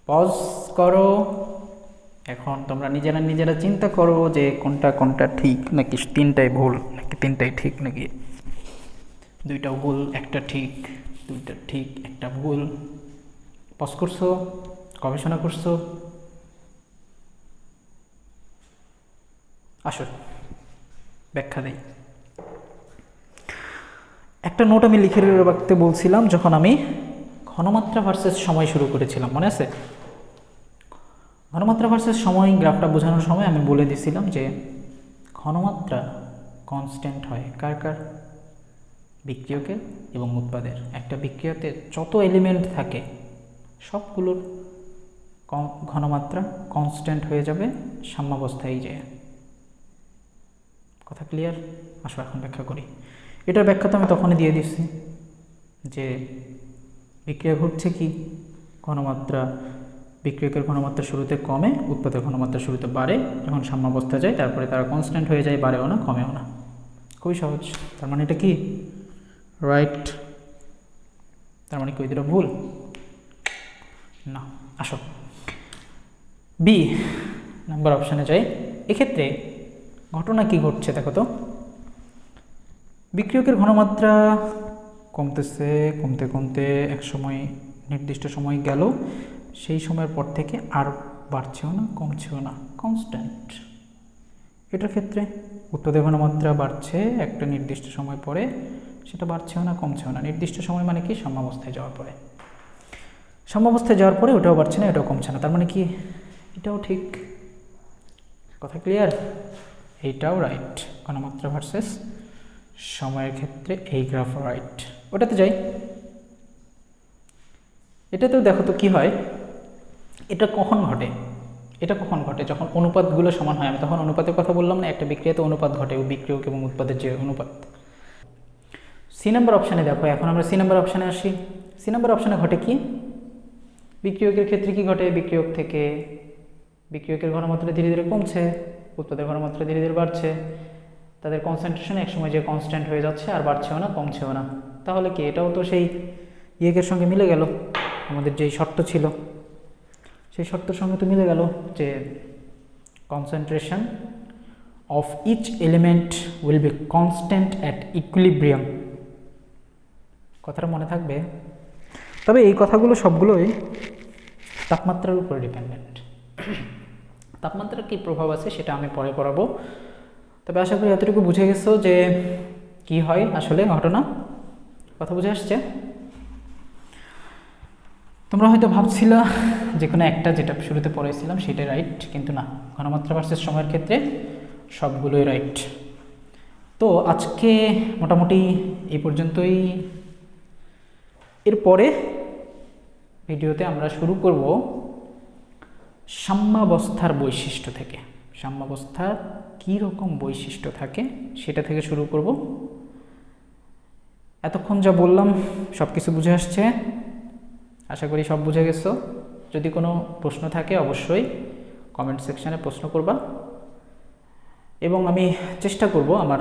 পজ করো। এখন তোমরা নিজেরা চিন্তা করো যে কোনটা কোনটা ঠিক, নাকি 3টাই ভুল, নাকি 3টাই ঠিক, নাকি 2টা ভুল একটা ঠিক, 2টা ঠিক একটা ভুল। পজ করছো, গবেষণা করছো, আসো ব্যাখ্যা দেই। একটা নোট আমি লিখে রাখতে বলছিলাম যখন আমি ঘনমাত্রা ভার্সেস সময় শুরু করেছিলাম, মনে আছে? ঘনমাত্রা ভার্সেস সময় গ্রাফটা বোঝানোর সময় আমি বলে দিয়েছিলাম যে ঘনমাত্রা কনস্ট্যান্ট হয় কার কার? বিক্রিয়কের এবং উৎপাদের। একটা বিক্রিয়তে যত এলিমেন্ট থাকে সবগুলোর ঘনমাত্রা কনস্ট্যান্ট হয়ে যাবে সাম্যাবস্থায় যায়। কথা ক্লিয়ার? আসো এখন ব্যাখ্যা করি। এটার ব্যাখ্যা তো আমি তখনই দিয়ে দিচ্ছি যে বিক্রিয়া ঘটছে কি, ঘনমাত্রা, বিক্রিয়কের ঘনমাত্রা শুরুতে কমে, উৎপাদের ঘনমাত্রা শুরুতে বাড়ে, যখন সাম্যাবস্থা যায় তারপরে তারা কনস্ট্যান্ট হয়ে যায়, বাড়েও না কমেও না। খুবই সহজ। তার মানে এটা কি রাইট? তার মানে কি ওই দুটো ভুল? না। আসো বি নাম্বার অপশানে যাই। এক্ষেত্রে ঘটনা কি ঘটছে দেখো তো। বিক্রিয়কের ঘনমাত্রা কমতেছে, কমতে কমতে এক সময় নির্দিষ্ট সময় গেল, সেই সময়ের পর থেকে আর বাড়ছেও না কমছেও না, কনস্ট্যান্ট। এটার ক্ষেত্রে উৎপাদের ঘনমাত্রা বাড়ছে একটা নির্দিষ্ট সময় পরে, সেটা বাড়ছেও না কমছেও না। নির্দিষ্ট সময় মানে কি? সাম্যাবস্থায় যাওয়ার পরে। সাম্যাবস্থায় যাওয়ার পরে ওটাও বাড়ছে না, এটাও কমছে না। তার মানে কি এটাও ঠিক। কথা ক্লিয়ার? এইটাও রাইট। ঘনমাত্রা ভার্সেস সময়ের ক্ষেত্রে এই গ্রাফ রাইট। ওটাতে যাই। এটাতেও দেখো তো কি হয়। এটা কখন ঘটে? এটা কখন ঘটে? যখন অনুপাতগুলো সমান হয়। আমি তখন অনুপাতের কথা বললাম না? একটা বিক্রিয়াতে অনুপাত ঘটে, বিক্রিয়ক এবং উৎপাদের যে অনুপাত। সি নাম্বার অপশানে দেখো, এখন আমরা সি নাম্বার অপশানে আসি। সি নাম্বার অপশানে ঘটে কি? বিক্রিয়কের ক্ষেত্রে কি ঘটে? বিক্রিয়ক থেকে বিক্রিয়কের ঘনমাত্রা ধীরে ধীরে কমছে, উৎপাদের ঘনমাত্রা ধীরে ধীরে বাড়ছে। তাদের কনসেন্ট্রেশন একসময় যে কনস্ট্যান্ট হয়ে যাচ্ছে, আর বাড়ছেও না কমছেও না। তাহলে কি এটাও তো সেই ইয়েকের সঙ্গে মিলে গেল, আমাদের যেই শর্ত ছিল সেই শর্তের সঙ্গে তো মিলে গেল যে concentration of each element will be constant at equilibrium. কথাটা মনে থাকবে। তবে এই কথাগুলো সবগুলোই তাপমাত্রার উপরে ডিপেন্ডেন্ট। তাপমাত্রার কী প্রভাব আছে সেটা আমি পরে পড়াবো। তবে আশা করি এতটুকু বুঝে গেছো যে কি হয় আসলে ঘটনা। কথা বুঝে আসছে? তোমরা হয়তো ভাবছিলা যে কোনো একটা, যেটা শুরুতে পড়েছিলাম সেটাই রাইট, কিন্তু না, ঘনমাত্রা ভার্সেস সময়ের ক্ষেত্রে সবগুলোই রাইট। তো আজকে মোটামুটি এই পর্যন্তই। এরপরে ভিডিওতে আমরা শুরু করব সাম্যাবস্থার বৈশিষ্ট্য থেকে। সাম্যাবস্থার কী রকম বৈশিষ্ট্য থাকে সেটা থেকে শুরু করব। এতক্ষণ যা বললাম সব কিছু বুঝে আসছে? আশা করি সব বুঝে গেছো। যদি কোনো প্রশ্ন থাকে অবশ্যই কমেন্ট সেকশানে প্রশ্ন করবা, এবং আমি চেষ্টা করব আমার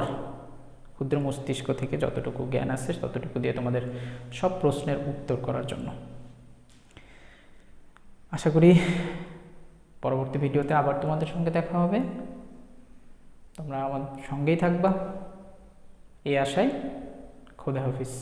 ক্ষুদ্র মস্তিষ্ক থেকে যতটুকু জ্ঞান আছে ততটুকু দিয়ে তোমাদের সব প্রশ্নের উত্তর করার জন্য। আশা করি পরবর্তী ভিডিওতে আবার তোমাদের সঙ্গে দেখা হবে। তোমরা আমার সঙ্গেই থাকবা এই আশায়। খোদা হাফিজ।